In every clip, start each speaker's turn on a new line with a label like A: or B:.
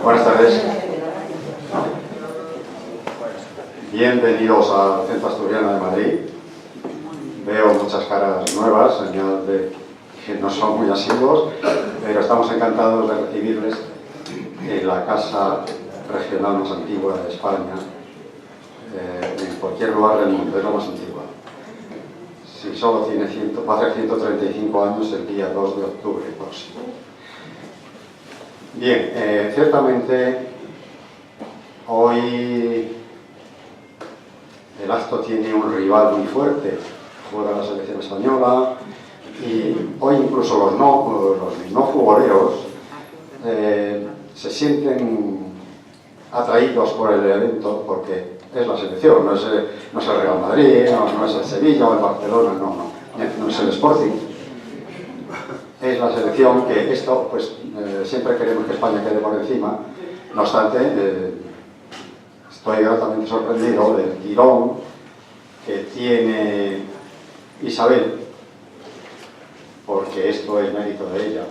A: Buenas tardes. Bienvenidos al Centro Asturiano de Madrid. Veo muchas caras nuevas, señal de que no son muy asiduos, pero estamos encantados de recibirles en la casa regional más antigua de España, en cualquier lugar del mundo, es la más antigua. Si solo tiene va a hacer 135 años el día 2 de octubre próximo. Bien, ciertamente hoy el acto tiene un rival muy fuerte, juega la selección española y hoy incluso los no futboleros se sienten atraídos por el evento porque es la selección, no es el Real Madrid, no es el Sevilla o el Barcelona, no es el Sporting. Es la selección que esto, pues siempre queremos que España quede por encima. No obstante, estoy gratamente sorprendido del tirón que tiene Isabel, porque esto es mérito de ella.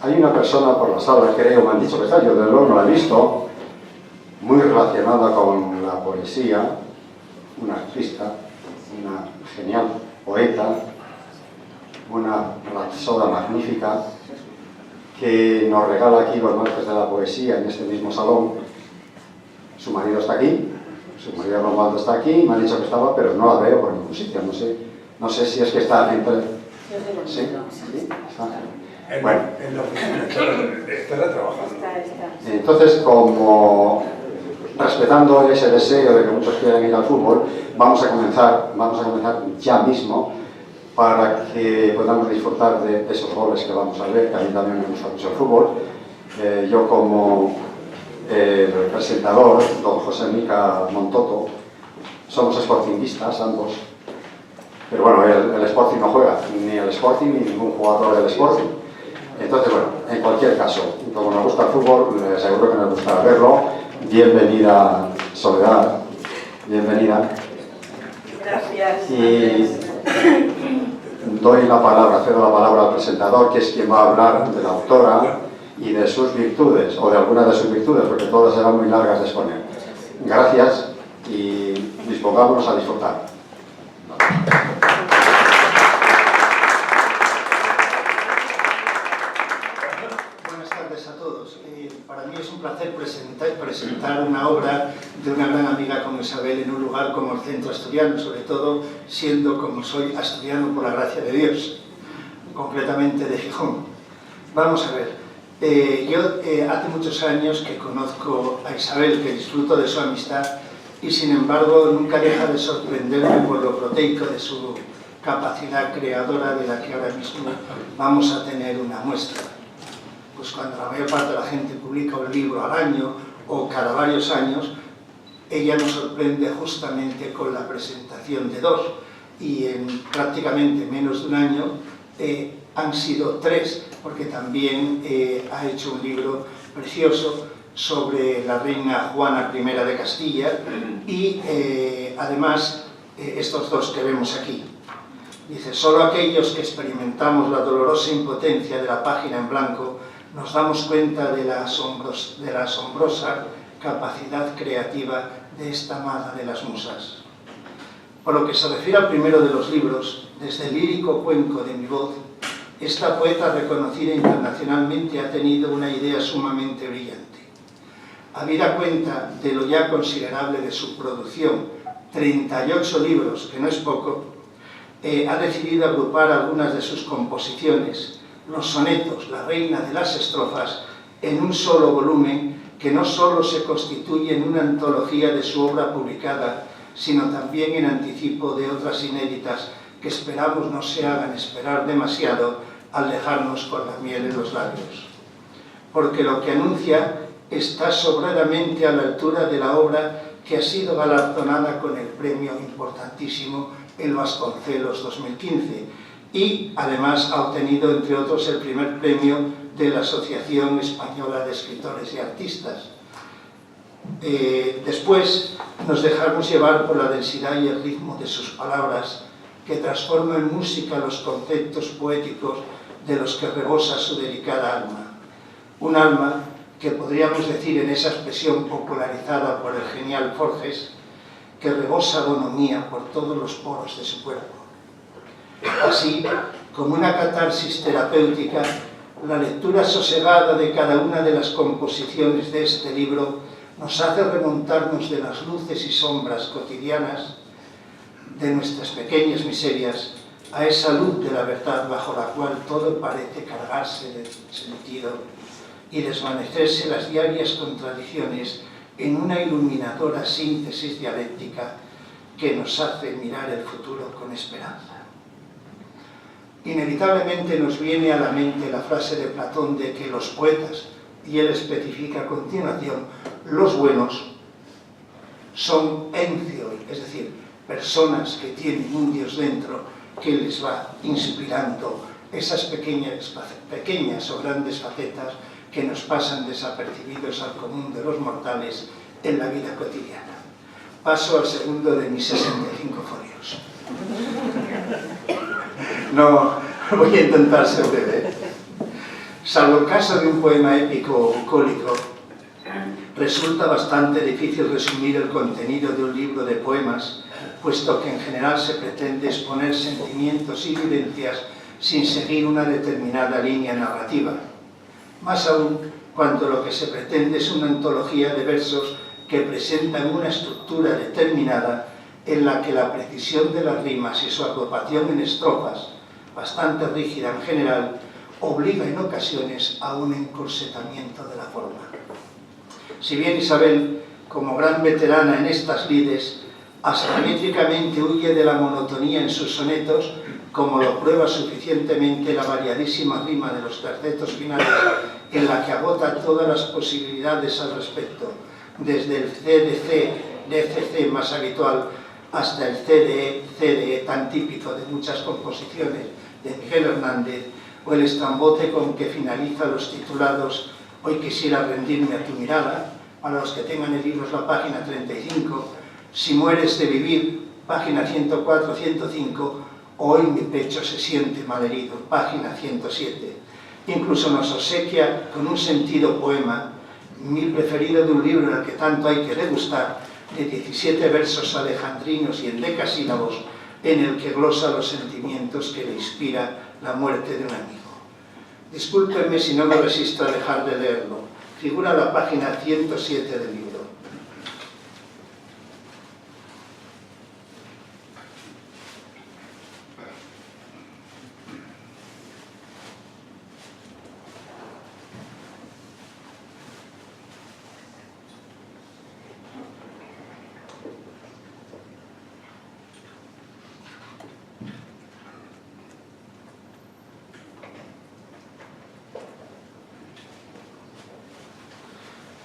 A: Hay una persona por la sala, creo, me han dicho que está, yo desde luego no la he visto, muy relacionada con la poesía, una artista, una genial poeta, una rapsoda magnífica, que nos regala aquí los martes de la poesía en este mismo salón. Su marido está aquí, su marido Romualdo está aquí, me han dicho que estaba, pero no la veo por ningún sitio, no sé si es que está entre... ¿Sí? ¿Sí? Está. Bueno.
B: En la oficina, estará trabajando.
A: Entonces, como respetando ese deseo de que muchos quieran ir al fútbol, vamos a comenzar ya mismo para que podamos disfrutar de esos goles que vamos a ver, que a mí también me gusta mucho el fútbol. Yo como presentador, don José Mica Montoto, somos sportinguistas ambos, pero bueno, el Sporting no juega, ni el Sporting ni ningún jugador del Sporting. Entonces, bueno, en cualquier caso, como nos gusta el fútbol, seguro que nos gusta verlo. Bienvenida, Soledad, bienvenida.
C: Gracias.
A: Y cedo la palabra al presentador, que es quien va a hablar de la autora y de sus virtudes, o de algunas de sus virtudes, porque todas serán muy largas de exponer. Gracias y dispongámonos a disfrutar.
D: Buenas tardes a todos. Para mí es un placer presentar una obra de una gran amiga como Isabel en un lugar como el Centro Asturiano, sobre todo siendo como soy asturiano por la gracia de Dios, concretamente de Gijón. Vamos a ver, yo hace muchos años que conozco a Isabel, que disfruto de su amistad y sin embargo nunca deja de sorprenderme por lo proteico de su capacidad creadora, de la que ahora mismo vamos a tener una muestra. Pues cuando la mayor parte de la gente publica un libro al año o cada varios años, ella nos sorprende justamente con la presentación de dos, y en prácticamente menos de un año han sido tres, porque también ha hecho un libro precioso sobre la reina Juana I de Castilla y además estos dos que vemos aquí. Dice: solo aquellos que experimentamos la dolorosa impotencia de la página en blanco nos damos cuenta de la asombrosa capacidad creativa de esta amada de las musas. Por lo que se refiere al primero de los libros, desde el lírico cuenco de mi voz, esta poeta reconocida internacionalmente ha tenido una idea sumamente brillante. Habida cuenta de lo ya considerable de su producción, 38 libros, que no es poco, ha decidido agrupar algunas de sus composiciones, los sonetos, la reina de las estrofas, en un solo volumen que no solo se constituye en una antología de su obra publicada, sino también en anticipo de otras inéditas que esperamos no se hagan esperar demasiado al dejarnos con la miel en los labios. Porque lo que anuncia está sobradamente a la altura de la obra que ha sido galardonada con el premio importantísimo El Vasconcelos 2015 y además ha obtenido, entre otros, el primer premio de la Asociación Española de Escritores y Artistas. Después nos dejamos llevar por la densidad y el ritmo de sus palabras, que transforma en música los conceptos poéticos de los que rebosa su delicada alma. Un alma que podríamos decir en esa expresión popularizada por el genial Forges, que rebosa bonomía por todos los poros de su cuerpo. Así, como una catarsis terapéutica, la lectura sosegada de cada una de las composiciones de este libro nos hace remontarnos de las luces y sombras cotidianas, de nuestras pequeñas miserias, a esa luz de la verdad bajo la cual todo parece cargarse de sentido y desvanecerse las diarias contradicciones en una iluminadora síntesis dialéctica que nos hace mirar el futuro con esperanza. Inevitablemente nos viene a la mente la frase de Platón de que los poetas, y él especifica a continuación, los buenos son enzioi, es decir, personas que tienen un Dios dentro que les va inspirando esas pequeñas o grandes facetas que nos pasan desapercibidos al común de los mortales en la vida cotidiana. Paso al segundo de mis 65 folios. No, voy a intentar ser breve. Salvo el caso de un poema épico o bucólico, resulta bastante difícil resumir el contenido de un libro de poemas, puesto que en general se pretende exponer sentimientos y vivencias sin seguir una determinada línea narrativa. Más aún cuando lo que se pretende es una antología de versos que presentan una estructura determinada en la que la precisión de las rimas y su agrupación en estrofas, bastante rígida en general, obliga en ocasiones a un encorsetamiento de la forma. Si bien Isabel, como gran veterana en estas lides, astrométricamente huye de la monotonía en sus sonetos, como lo prueba suficientemente la variadísima rima de los tercetos finales, en la que agota todas las posibilidades al respecto, desde el CDC, DCC más habitual, hasta el CDE, CDE tan típico de muchas composiciones de Miguel Hernández, o el estrambote con que finaliza los titulados Hoy quisiera rendirme a tu mirada, para los que tengan el libro es la página 35, Si mueres de vivir, página 104-105, Hoy mi pecho se siente malherido, página 107. Incluso nos obsequia con un sentido poema, mi preferido de un libro en el que tanto hay que degustar, de 17 versos alejandrinos y endecasílabos, en el que glosa los sentimientos que le inspira la muerte de un amigo. Discúlpenme si no me resisto a dejar de leerlo. Figura la página 107 del libro.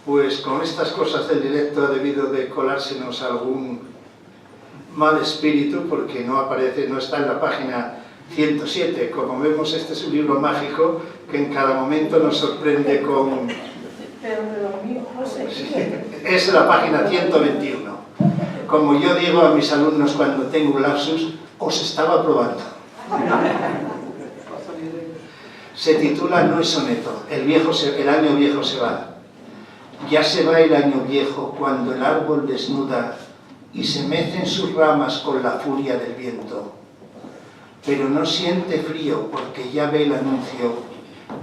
D: Pues con estas cosas del directo ha debido de colársenos algún mal espíritu, porque no aparece, no está en la página 107. Como vemos, este es un libro mágico que en cada momento nos sorprende con...
C: Pero lo mío, José.
D: Sí, es la página 121. Como yo digo a mis alumnos cuando tengo un lapsus, os estaba probando. Se titula No es soneto, el año viejo se va. Ya se va el año viejo cuando el árbol desnuda y se mecen sus ramas con la furia del viento, pero no siente frío porque ya ve el anuncio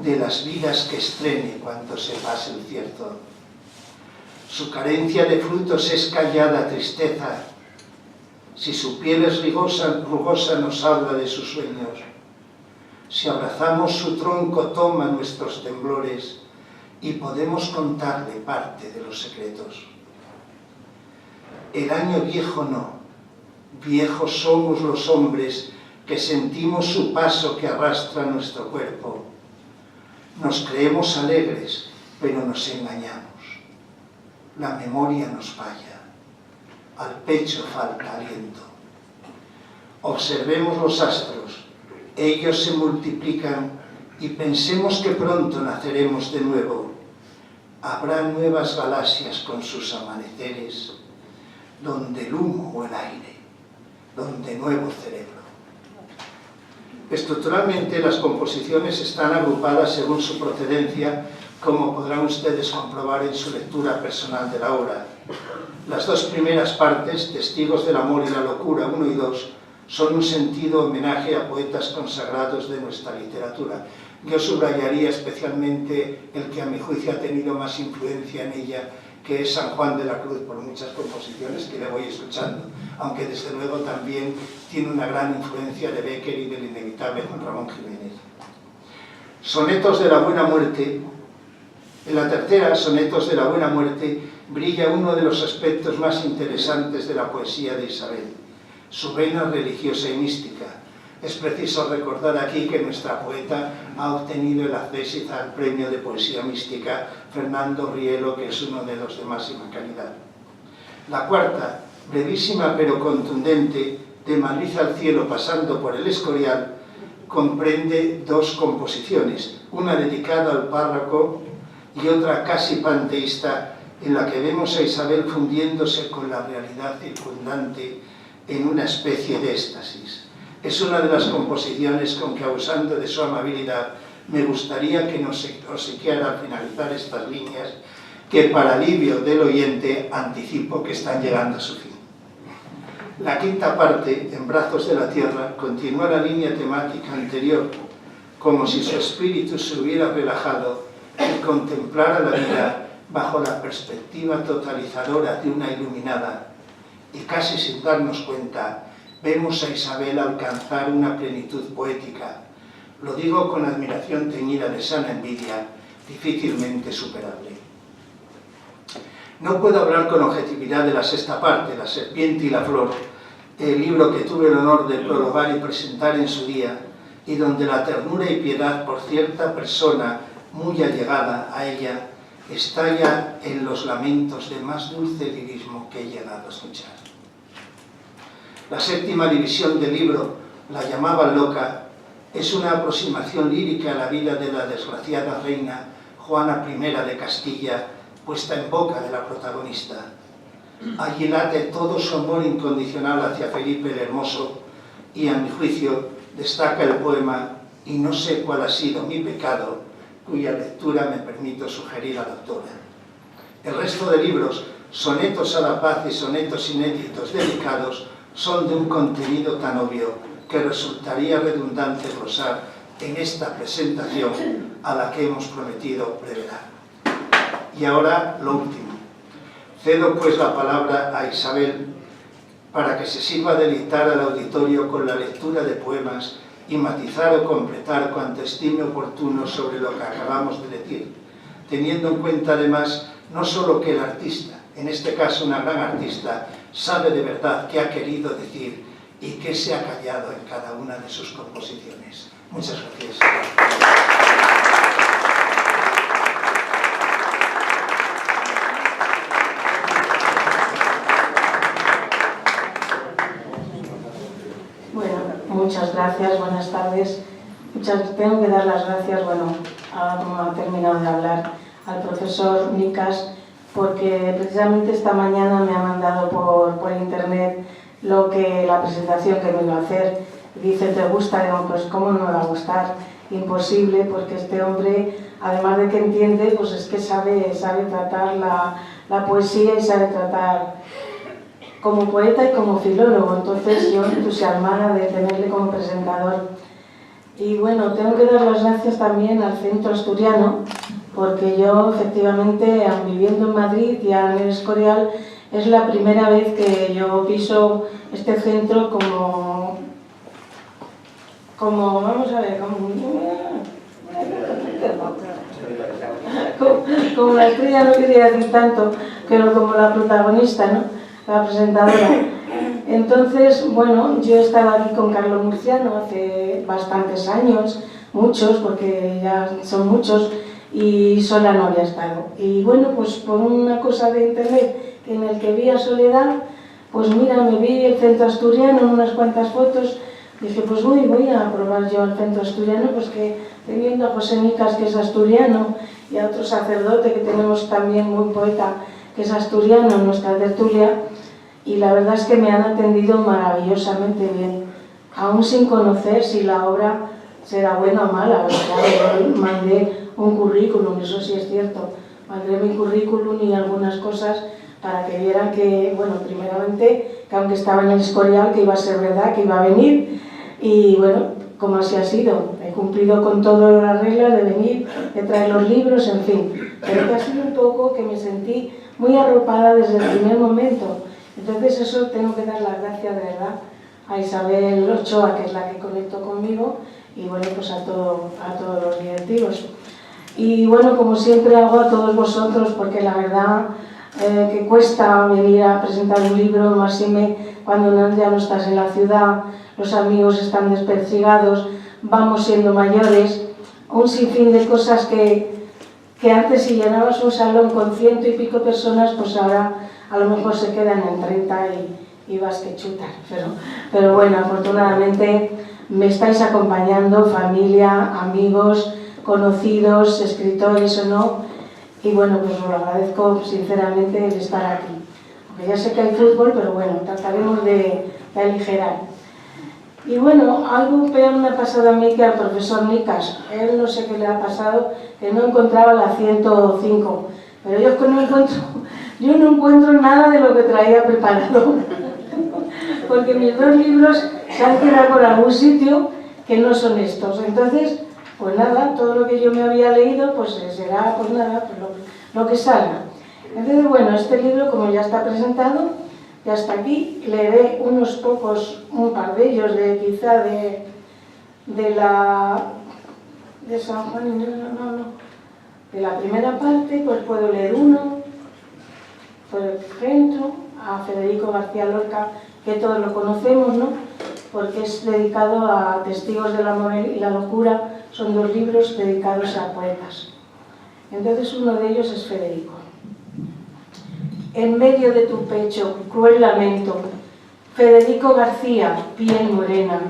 D: de las vidas que estrene cuando se pase el cierto. Su carencia de frutos es callada tristeza, si su piel es rugosa nos habla de sus sueños, si abrazamos su tronco toma nuestros temblores, y podemos contarle parte de los secretos. El año viejo no, viejos somos los hombres que sentimos su paso que arrastra nuestro cuerpo. Nos creemos alegres, pero nos engañamos. La memoria nos falla, al pecho falta aliento. Observemos los astros, ellos se multiplican y pensemos que pronto naceremos de nuevo. Habrá nuevas galaxias con sus amaneceres, donde el humo o el aire, donde nuevo cerebro. Estructuralmente las composiciones están agrupadas según su procedencia como podrán ustedes comprobar en su lectura personal de la obra. Las dos primeras partes, Testigos del amor y la locura 1 y 2, son un sentido homenaje a poetas consagrados de nuestra literatura. Yo subrayaría especialmente el que a mi juicio ha tenido más influencia en ella, que es San Juan de la Cruz, por muchas composiciones que le voy escuchando, aunque desde luego también tiene una gran influencia de Bécquer y del inevitable Juan Ramón Jiménez. Sonetos de la Buena Muerte. En la tercera, Sonetos de la Buena Muerte, brilla uno de los aspectos más interesantes de la poesía de Isabel, su vena religiosa y mística. Es preciso recordar aquí que nuestra poeta ha obtenido el acceso al premio de poesía mística Fernando Rielo, que es uno de los de máxima calidad. La cuarta, brevísima pero contundente, de Madrid al cielo pasando por el Escorial, comprende dos composiciones, una dedicada al párroco y otra casi panteísta, en la que vemos a Isabel fundiéndose con la realidad circundante en una especie de éxtasis. Es una de las composiciones con que, abusando de su amabilidad, me gustaría que nos obsequiara al finalizar estas líneas, que para alivio del oyente anticipo que están llegando a su fin. La quinta parte, En brazos de la tierra, continúa la línea temática anterior, como si su espíritu se hubiera relajado y contemplara la vida bajo la perspectiva totalizadora de una iluminada, y casi sin darnos cuenta, vemos a Isabel alcanzar una plenitud poética. Lo digo con admiración teñida de sana envidia, difícilmente superable. No puedo hablar con objetividad de la sexta parte, La serpiente y la flor, el libro que tuve el honor de prologar y presentar en su día, y donde la ternura y piedad por cierta persona muy allegada a ella estalla en los lamentos de más dulce lirismo que he llegado a escuchar. La séptima división del libro, La llamaban loca, es una aproximación lírica a la vida de la desgraciada reina Juana I de Castilla, puesta en boca de la protagonista. Allí late todo su amor incondicional hacia Felipe el Hermoso, y a mi juicio destaca el poema Y no sé cuál ha sido mi pecado, cuya lectura me permito sugerir a la autora. El resto de libros, Sonetos a la paz y sonetos inéditos dedicados, son de un contenido tan obvio que resultaría redundante glosar en esta presentación a la que hemos prometido brevedad. Y ahora lo último. Cedo pues la palabra a Isabel para que se sirva de dictar al auditorio con la lectura de poemas y matizar o completar cuanto estime oportuno sobre lo que acabamos de decir, teniendo en cuenta además no solo que el artista, en este caso una gran artista, sabe de verdad qué ha querido decir y qué se ha callado en cada una de sus composiciones. Muchas gracias.
C: Muchas gracias, buenas tardes. Tengo que dar las gracias, ahora como ha terminado de hablar, al profesor Micas, porque precisamente esta mañana me ha mandado por internet la presentación que me iba a hacer. Dice, ¿te gusta? Digo, pues ¿cómo no me va a gustar? Imposible, porque este hombre, además de que entiende, pues es que sabe tratar la poesía y sabe tratar como poeta y como filólogo, entonces yo entusiasmada de tenerle como presentador. Y bueno, tengo que dar las gracias también al Centro Asturiano, porque yo efectivamente, viviendo en Madrid y en el Escorial, es la primera vez que yo piso este centro vamos a ver, como la estrella, no quería decir tanto, pero como la protagonista, ¿no? La presentadora. Entonces, bueno, yo estaba aquí con Carlos Murciano hace bastantes años, muchos, porque ya son muchos, y sola no había estado. Y bueno, pues por una cosa de internet en el que vi a Soledad, pues mira, me vi el Centro Asturiano en unas cuantas fotos, dije, pues voy a probar yo al Centro Asturiano, pues que teniendo a José Micas, que es asturiano, y a otro sacerdote que tenemos también muy poeta, que es asturiano en nuestra tertulia, y la verdad es que me han atendido maravillosamente bien, aún sin conocer si la obra será buena o mala, claro, yo mandé un currículum, eso sí es cierto, mandé mi currículum y algunas cosas para que vieran que, bueno, primeramente, que aunque estaba en el Escorial, que iba a ser verdad, que iba a venir, y bueno, como así ha sido, he cumplido con todas las reglas de venir, de traer los libros, en fin, pero que ha sido un poco que me sentí muy arropada desde el primer momento. Entonces eso tengo que dar las gracias de verdad a Isabel Ochoa, que es la que conectó conmigo, y bueno, pues a todos los directivos. Y bueno, como siempre hago a todos vosotros, porque la verdad que cuesta venir a presentar un libro, más cuando ya no estás en la ciudad, los amigos están desperdigados, vamos siendo mayores, un sinfín de cosas que antes si llenabas un salón con 100 y pico personas, pues ahora a lo mejor se quedan en 30 y vas que chutas. Pero bueno, afortunadamente me estáis acompañando, familia, amigos, conocidos, escritores o no, y bueno, pues os lo agradezco sinceramente el estar aquí. Aunque ya sé que hay fútbol, pero bueno, trataremos de aligerar. Y bueno, algo peor me ha pasado a mí que al profesor Nicas. Él no sé qué le ha pasado, que no encontraba la 105, pero yo no encuentro nada de lo que traía preparado, porque mis dos libros se han quedado por algún sitio que no son estos. Entonces, pues nada, todo lo que yo me había leído, pues será, pues nada, pues lo que salga. Entonces, bueno, este libro, como ya está presentado, ya está aquí, leeré unos pocos, un par de ellos, quizá de San Juan, de la primera parte, pues puedo leer uno, por ejemplo, a Federico García Lorca, que todos lo conocemos, ¿no? Porque es dedicado a Testigos del amor y la locura, son dos libros dedicados a poetas. Entonces uno de ellos es Federico. En medio de tu pecho, cruel lamento, Federico García, piel morena,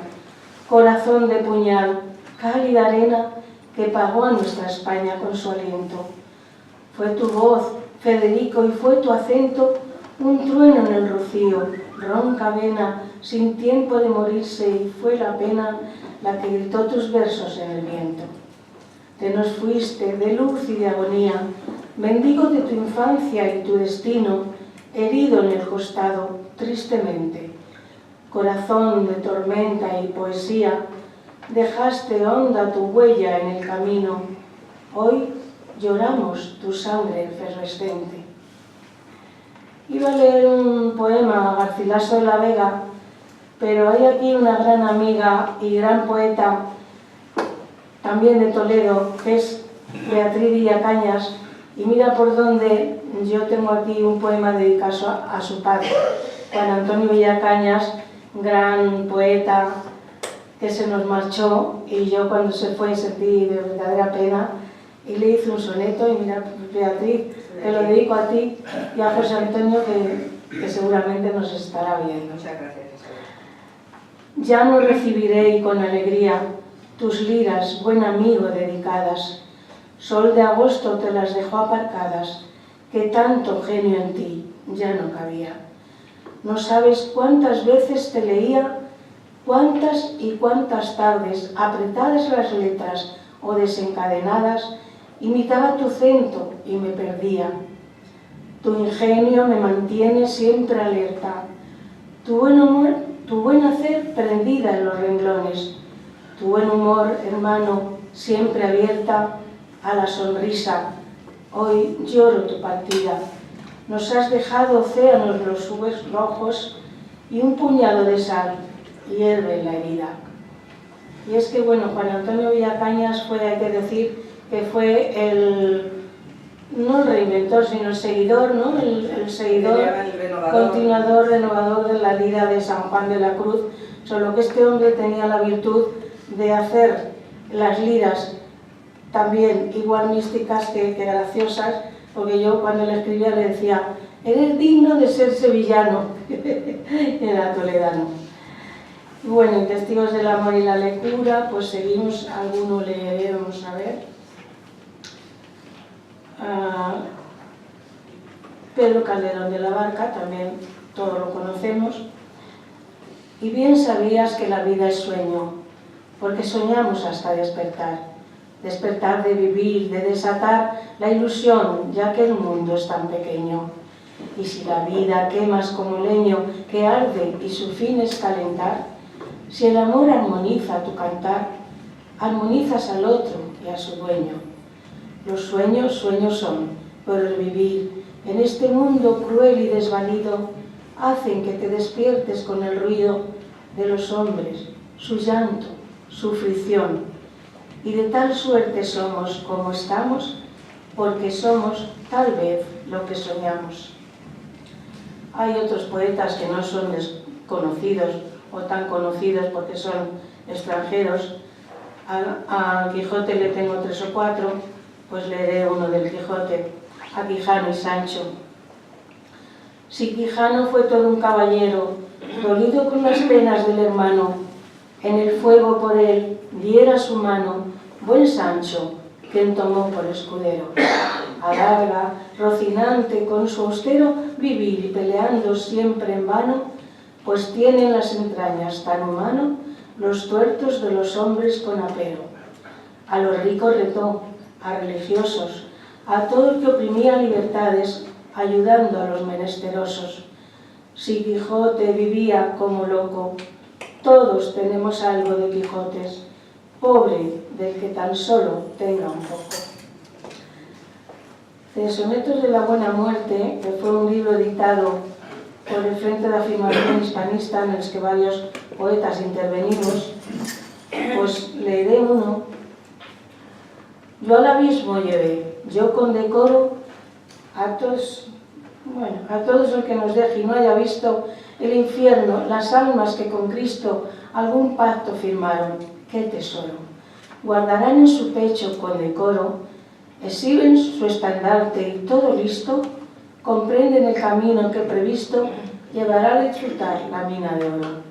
C: corazón de puñal, cálida arena que pagó a nuestra España con su aliento. Fue tu voz, Federico, y fue tu acento un trueno en el rocío, ronca vena, sin tiempo de morirse, y fue la pena la que gritó tus versos en el viento. Te nos fuiste de luz y de agonía, mendigo de tu infancia y tu destino, herido en el costado, tristemente. Corazón de tormenta y poesía, dejaste honda tu huella en el camino. Hoy lloramos tu sangre efervescente. Iba a leer un poema a Garcilaso de la Vega, pero hay aquí una gran amiga y gran poeta, también de Toledo, que es Beatriz Villacañas, y mira por dónde yo tengo aquí un poema dedicado a su padre, Juan Antonio Villacañas, gran poeta que se nos marchó, y yo cuando se fue sentí de verdadera pena y le hice un soneto. Y mira, Beatriz, te lo dedico a ti y a José Antonio, que seguramente nos estará viendo.
E: Muchas gracias, Isabel.
C: Ya no recibiré y con alegría tus liras, buen amigo, dedicadas. Sol de agosto te las dejó aparcadas, que tanto genio en ti ya no cabía. No sabes cuántas veces te leía, cuántas y cuántas tardes, apretadas las letras o desencadenadas, imitaba tu acento y me perdía. Tu ingenio me mantiene siempre alerta, tu buen hacer prendida en los renglones, tu buen humor, hermano, siempre abierta a la sonrisa. Hoy lloro tu partida. Nos has dejado océanos los subes rojos y un puñado de sal hierve en la herida. Y es que, bueno, Juan Antonio Villacañas fue, hay que decir, que fue no el reinventor, sino el seguidor, ¿no? El seguidor, continuador, renovador de la lira de San Juan de la Cruz, solo que este hombre tenía la virtud de hacer las liras también igual místicas que graciosas, porque yo cuando le escribía le decía, eres digno de ser sevillano, era toledano. Bueno, en Testigos del amor y la locura, pues seguimos, alguno leeremos, a ver. Pedro Calderón de la Barca, también todos lo conocemos. Y bien sabías que la vida es sueño, porque soñamos hasta despertar. Despertar de vivir, de desatar la ilusión, ya que el mundo es tan pequeño. Y si la vida quemas como leño que arde y su fin es calentar, si el amor armoniza tu cantar, armonizas al otro y a su dueño. Los sueños, sueños son, pero el vivir en este mundo cruel y desvalido hacen que te despiertes con el ruido de los hombres, su llanto, su fricción. Y de tal suerte somos como estamos, porque somos tal vez lo que soñamos. Hay otros poetas que no son desconocidos o tan conocidos porque son extranjeros. A Quijote le tengo 3 o 4, pues leeré uno del Quijote, a Quijano y Sancho. Si Quijano fue todo un caballero, dolido con las penas del hermano, en el fuego por él diera su mano, buen Sancho, quien tomó por escudero. Adarga, Rocinante, con su austero vivir y peleando siempre en vano, pues tienen las entrañas tan humano los tuertos de los hombres con apero. A los ricos retó, a religiosos, a todo el que oprimía libertades, ayudando a los menesterosos. Si Quijote vivía como loco, todos tenemos algo de Quijotes, pobre del que tan solo tenga un poco. De Sonetos de la Buena Muerte, que fue un libro editado por el Frente de Afirmación Hispanista, en el que varios poetas intervenimos, pues leeré uno. Yo al abismo llevé, yo con decoro, a todos el que nos deje y no haya visto el infierno, las almas que con Cristo algún pacto firmaron, qué tesoro. Guardarán en su pecho con decoro, exhiben su estandarte y todo listo, comprenden el camino que previsto llevará a disfrutar la mina de oro.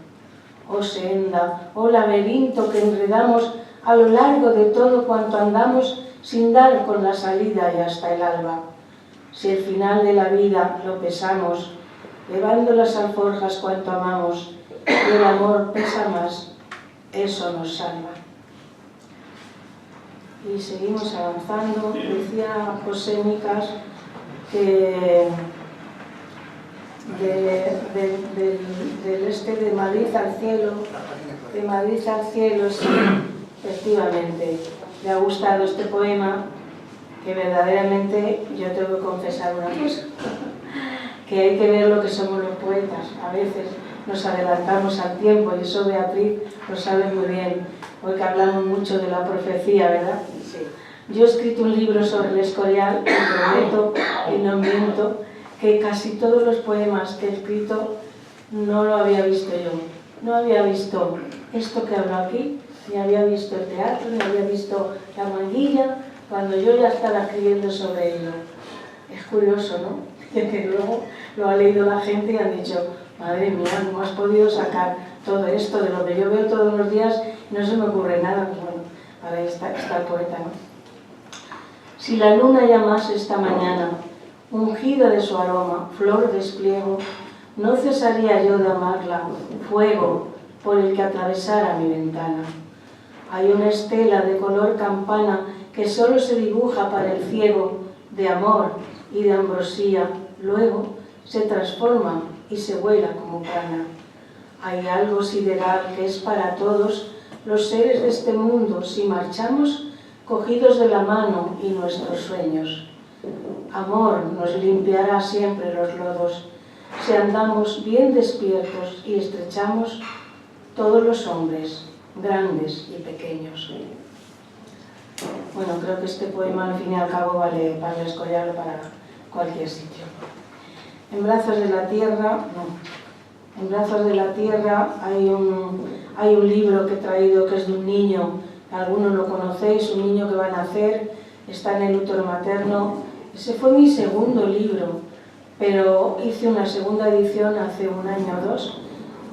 C: Oh senda, oh laberinto que enredamos a lo largo de todo cuanto andamos sin dar con la salida y hasta el alba. Si el final de la vida lo pesamos, llevando las alforjas cuanto amamos, y el amor pesa más, eso nos salva. Y seguimos avanzando. Decía José Micas que de Madrid al cielo, de Madrid al cielo, sí, efectivamente, le ha gustado este poema, que verdaderamente yo tengo que confesar una cosa, que hay que ver lo que somos los poetas. A veces nos adelantamos al tiempo, y eso Beatriz lo sabe muy bien, porque hablamos mucho de la profecía, ¿verdad? Sí. Yo he escrito un libro sobre el Escorial, y prometo y no miento, que casi todos los poemas que he escrito no lo había visto yo. No había visto esto que hablo aquí, ni había visto el teatro, ni había visto la manguilla, cuando yo ya estaba escribiendo sobre ello. Es curioso, ¿no? Que luego lo ha leído la gente y han dicho, madre mía, ¿cómo has podido sacar todo esto de lo que yo veo todos los días y no se me ocurre nada? Pues bueno, para ahí está el poeta, ¿no? Si la luna llamase esta mañana, ungida de su aroma, flor despliego, no cesaría yo de amarla, fuego por el que atravesara mi ventana. Hay una estela de color campana que solo se dibuja para el ciego, de amor y de ambrosía, luego se transforma y se vuela como cana. Hay algo sideral que es para todos los seres de este mundo si marchamos cogidos de la mano y nuestros sueños. Amor nos limpiará siempre los lodos si andamos bien despiertos y estrechamos todos los hombres, grandes y pequeños. Bueno, creo que este poema al fin y al cabo vale para el Escorial o para cualquier sitio. En Brazos de la Tierra, no. En Brazos de la Tierra hay un libro que he traído que es de un niño, algunos lo conocéis, un niño que va a nacer, está en el útero materno. Ese fue mi segundo libro, pero hice una segunda edición hace 1 año o 2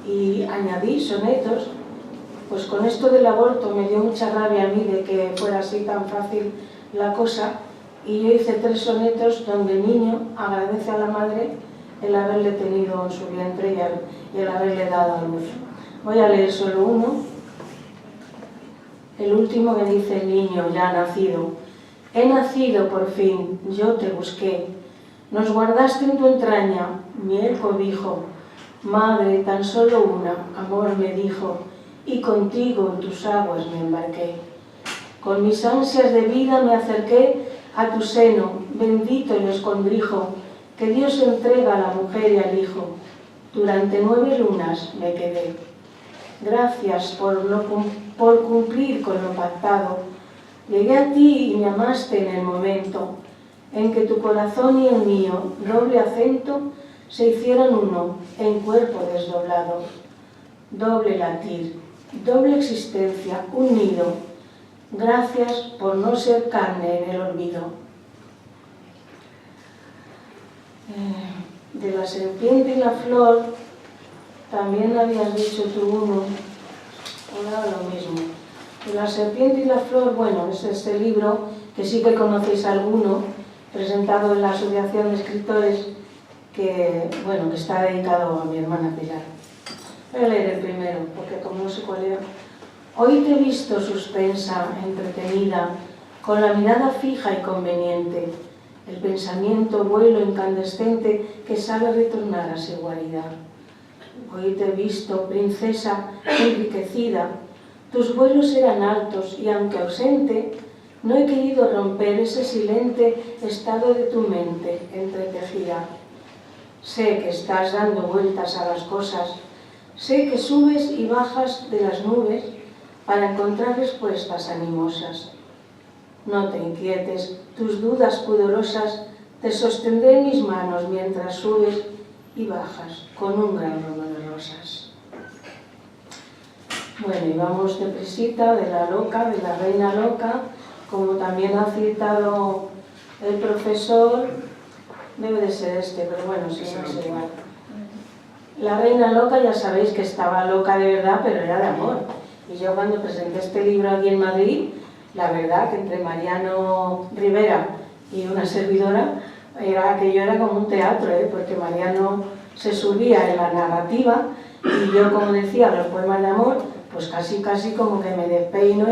C: y añadí sonetos. Pues con esto del aborto me dio mucha rabia a mí de que fuera así tan fácil la cosa, y yo hice 3 sonetos donde el niño agradece a la madre el haberle tenido en su vientre y el haberle dado a luz. Voy a leer solo uno. el último que dice el niño ya nacido. He nacido por fin, yo te busqué. Nos guardaste en tu entraña, miel cobijo. Madre, tan solo una, amor me dijo, y contigo en tus aguas me embarqué. Con mis ansias de vida me acerqué a tu seno, bendito el escondrijo, que Dios entrega a la mujer y al hijo. Durante 9 lunas me quedé. Gracias por cumplir con lo pactado. Llegué a ti y me amaste en el momento en que tu corazón y el mío, doble acento, se hicieran uno en cuerpo desdoblado. Doble latir, doble existencia, un nido. Gracias por no ser carne en el olvido. De la serpiente y la flor, también habías dicho tú uno, ahora lo mismo. De la serpiente y la flor, bueno, es este libro, que sí que conocéis alguno, presentado en la Asociación de Escritores, que está dedicado a mi hermana Pilar. Voy a leer el primero, porque como no sé cuál era. Hoy te he visto suspensa, entretenida, con la mirada fija y conveniente, el pensamiento vuelo incandescente que sabe retornar a su guarida. Hoy te he visto, princesa, enriquecida, tus vuelos eran altos y aunque ausente, no he querido romper ese silente estado de tu mente entretejida. Sé que estás dando vueltas a las cosas, sé que subes y bajas de las nubes para encontrar respuestas animosas. No te inquietes, tus dudas pudorosas te sostendré en mis manos mientras subes y bajas con un gran ramo de rosas. Bueno, y vamos deprisita de la loca, de la reina loca, como también ha citado el profesor, debe de ser este, pero bueno, si no es igual. La reina loca ya sabéis que estaba loca de verdad, pero era de amor. Y yo cuando presenté este libro aquí en Madrid, la verdad que entre Mariano Rivera y una servidora, aquello era como un teatro, porque Mariano se subía en la narrativa y yo, como decía, los poemas de amor, pues casi como que me despeino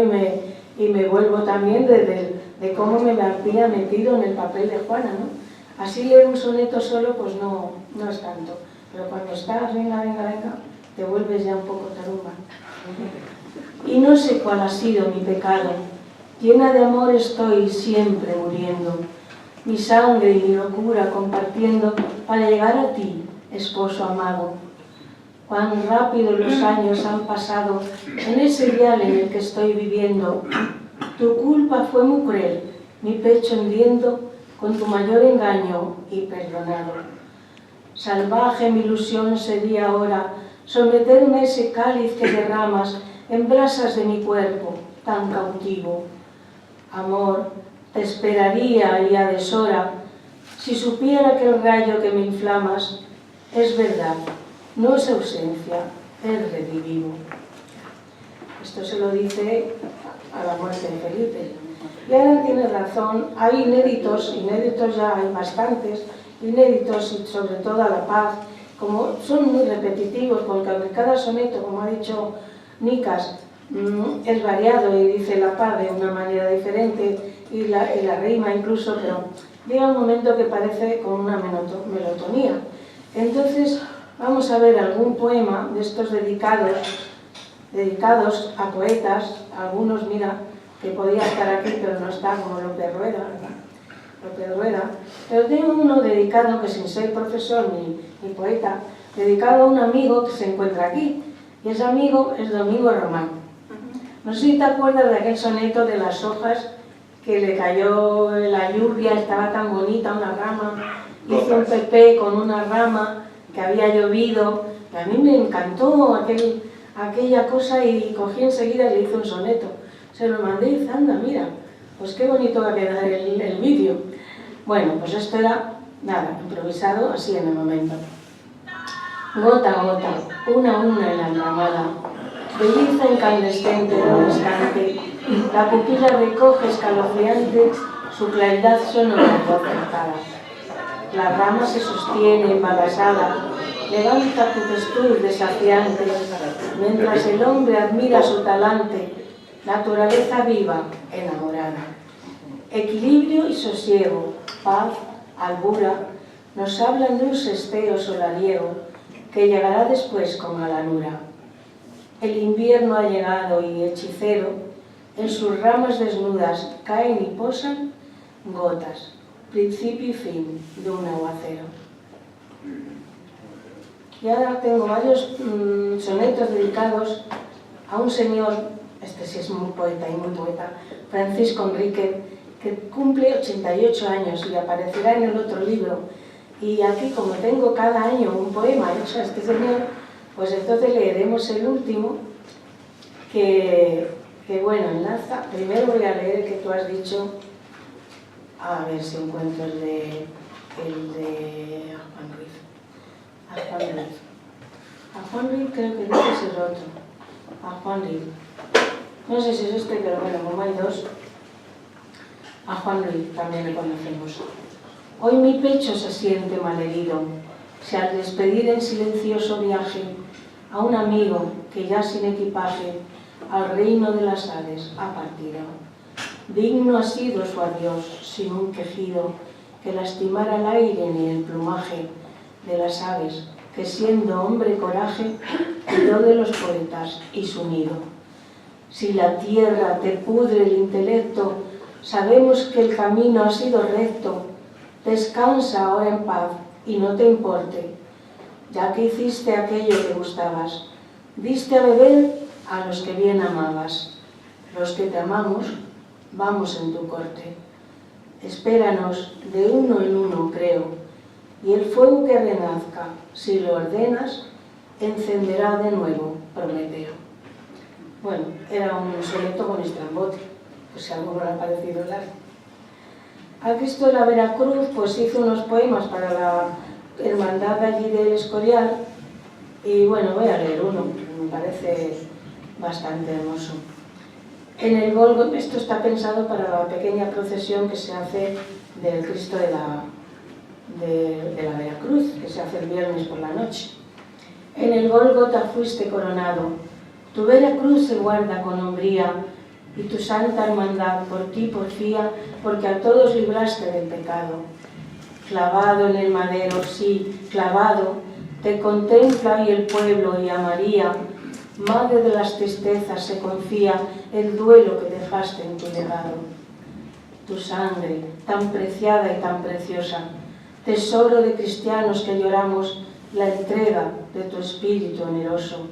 C: y me vuelvo también de cómo me había metido en el papel de Juana, ¿no? Así leer un soneto solo pues no es tanto, pero cuando estás, venga, te vuelves ya un poco tarumba. Y no sé cuál ha sido mi pecado, llena de amor estoy siempre muriendo, mi sangre y mi locura compartiendo para llegar a ti, esposo amado. Cuán rápido los años han pasado en ese vial en el que estoy viviendo. Tu culpa fue muy cruel, mi pecho hendiendo con tu mayor engaño y perdonado. Salvaje mi ilusión sería ahora someterme a ese cáliz que derramas en brasas de mi cuerpo tan cautivo. Amor, te esperaría y a deshora si supiera que el rayo que me inflamas es verdad, no es ausencia, es redivivo. Esto se lo dice a la muerte de Felipe. Y ahora tiene razón, hay inéditos ya hay bastantes, inéditos y sobre todo a la paz, como son muy repetitivos, porque aunque cada soneto, como ha dicho Nicas, es variado y dice la paz de una manera diferente y la rima incluso, pero llega un momento que parece con una melotonía. Entonces vamos a ver algún poema de estos dedicados a poetas, algunos, mira, que podía estar aquí pero no está, como López Rueda, ¿verdad? López Rueda, pero tengo uno dedicado, que sin ser profesor ni poeta, dedicado a un amigo que se encuentra aquí, y ese amigo es Domingo Román. No sé si te acuerdas de aquel soneto de las hojas que le cayó la lluvia, estaba tan bonita una rama, hizo un pepé con una rama que había llovido, y a mí me encantó aquella cosa y cogí enseguida y le hice un soneto. Se lo mandé y dice, anda, mira, pues qué bonito va a quedar el vídeo. Bueno, pues esto era, nada, improvisado así en el momento. Gota a gota, una a una en la enramada, belleza incandescente de un instante, la pupila recoge escalofriante su claridad sonora y acertada. La rama se sostiene embarazada, levanta tu textura desafiante, mientras el hombre admira su talante naturaleza viva, enamorada. Equilibrio y sosiego, paz, albura, nos hablan de un sesteo solariego que llegará después con la lanura. El invierno ha llegado y hechicero, en sus ramas desnudas caen y posan gotas, principio y fin de un aguacero. Y ahora tengo varios sonetos dedicados a un señor, este sí es muy poeta y muy poeta, Francisco Enrique, que cumple 88 años y aparecerá en el otro libro. Y aquí, como tengo cada año un poema hecho a este señor, pues entonces leeremos el último, que bueno, enlaza. Primero voy a leer el que tú has dicho, a ver si encuentro el de Juan Ruiz. A Juan Ruiz creo que dice ese es otro. A Juan Ruiz. No sé si es este, pero bueno, como hay dos. A Juan Ruiz también le conocemos. Hoy mi pecho se siente malherido, si al despedir en silencioso viaje a un amigo que ya sin equipaje al reino de las aves ha partido. Digno ha sido su adiós, sin un quejido que lastimara el aire ni el plumaje de las aves, que siendo hombre coraje cuidó de los poetas y su nido. Si la tierra te pudre el intelecto, sabemos que el camino ha sido recto. Descansa ahora en paz y no te importe, ya que hiciste aquello que gustabas. Diste a beber a los que bien amabas. Los que te amamos, vamos en tu corte. Espéranos de uno en uno, creo, y el fuego que renazca, si lo ordenas, encenderá de nuevo Prometeo. Bueno, era un soneto con estrambote, pues si a alguno le ha parecido largo. A Cristo de la Veracruz pues hizo unos poemas para la hermandad allí del Escorial y bueno, voy a leer uno, me parece bastante hermoso. En el Gólgota, esto está pensado para la pequeña procesión que se hace del Cristo de la Veracruz, que se hace el viernes por la noche. En el Gólgota fuiste coronado, tu Veracruz se guarda con hombría, y tu santa hermandad por ti porfía, porque a todos libraste del pecado. Clavado en el madero, sí, clavado, te contempla y el pueblo y a María, madre de las tristezas, se confía el duelo que dejaste en tu legado. Tu sangre, tan preciada y tan preciosa, tesoro de cristianos que lloramos la entrega de tu espíritu oneroso.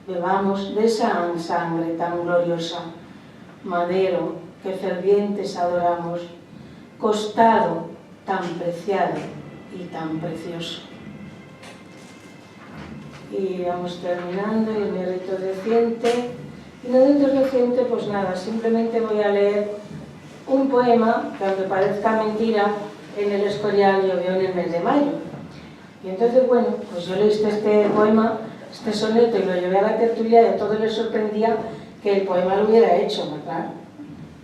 C: Bebamos de esa sangre tan gloriosa, madero que fervientes adoramos, costado tan preciado y tan precioso. Y vamos terminando, y mi rito reciente. Y no rito reciente, pues nada, simplemente voy a leer un poema que, aunque parezca mentira, en el Escorial llovió en el mes de mayo. Y entonces, bueno, pues yo leí este poema, este soneto, y lo llevé a la tertulia y a todos les sorprendía que el poema lo hubiera hecho, ¿verdad?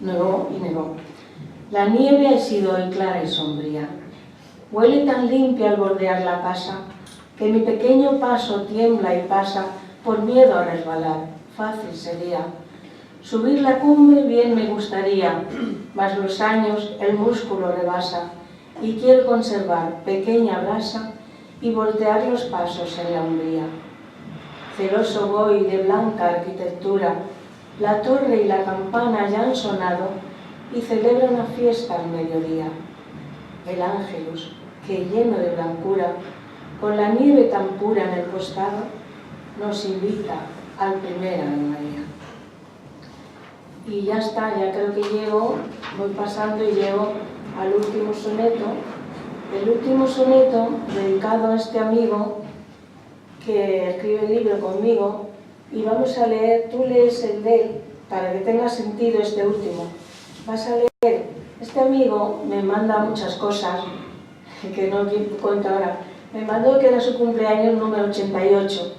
C: Negó y negó. La nieve ha sido hoy clara y sombría. Huele tan limpia al bordear la casa que mi pequeño paso tiembla y pasa por miedo a resbalar. Fácil sería subir la cumbre, bien me gustaría, mas los años el músculo rebasa y quiero conservar pequeña brasa y voltear los pasos en la umbría. Celoso voy de blanca arquitectura, la torre y la campana ya han sonado y celebra una fiesta al mediodía. El Ángelus, que lleno de blancura, con la nieve tan pura en el costado, nos invita al primer Ave María. Y ya está, ya creo que llego, voy pasando y llego al último soneto. El último soneto dedicado a este amigo que escribe el libro conmigo, y vamos a leer, tú lees el de él para que tenga sentido este último. Vas a leer, este amigo me manda muchas cosas que no cuento ahora. Me mandó que era su cumpleaños número 88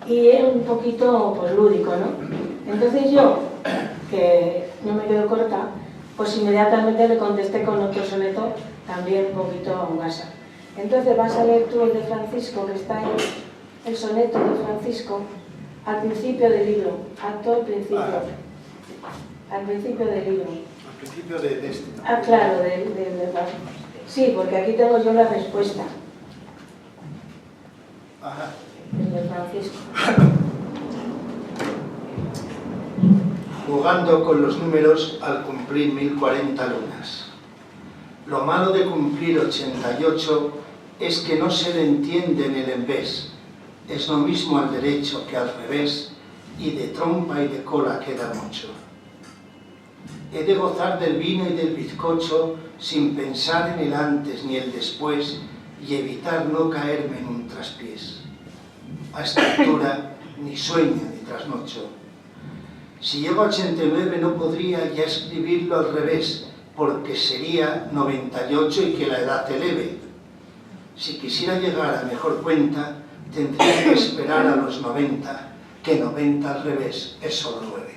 C: y es un poquito pues lúdico, ¿no? Entonces yo, que no me quedo corta, pues inmediatamente le contesté con otro soneto también un poquito en WhatsApp. Entonces vas a leer tú el de Francisco, que está en el soneto de Francisco al principio del libro, a todo el principio. Al principio del libro.
D: Al principio de este.
C: Ah, claro, sí, porque aquí tengo yo la respuesta.
D: Ajá.
C: El de Francisco.
D: Jugando con los números al cumplir 1040 lunas. Lo malo de cumplir 88 es que no se le entiende en el envés. Es lo mismo al derecho que al revés, y de trompa y de cola queda mucho. He de gozar del vino y del bizcocho sin pensar en el antes ni el después y evitar no caerme en un traspiés. A esta altura ni sueño ni trasnocho. Si llego a 89 no podría ya escribirlo al revés, porque sería 98 y que la edad te eleve. Si quisiera llegar a mejor cuenta, tendría que esperar a los 90, que 90 al revés es solo 9.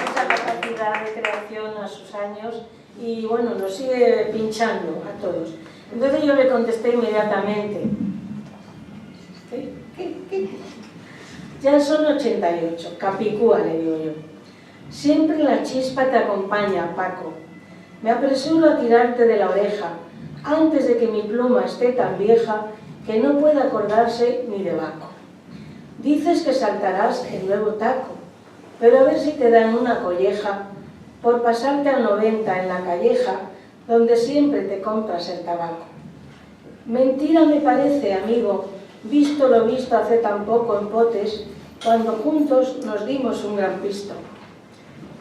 C: Mucha capacidad de creación a sus años y bueno, nos sigue pinchando a todos. Entonces yo le contesté inmediatamente. ¿Qué? Ya son 88, capicúa, le digo yo. Siempre la chispa te acompaña, Paco. Me apresuro a tirarte de la oreja, antes de que mi pluma esté tan vieja que no pueda acordarse ni de Baco. Dices que saltarás el nuevo taco, pero a ver si te dan una colleja por pasarte al 90 en la calleja donde siempre te compras el tabaco. Mentira me parece, amigo, visto lo visto hace tan poco en potes, cuando juntos nos dimos un gran pisto.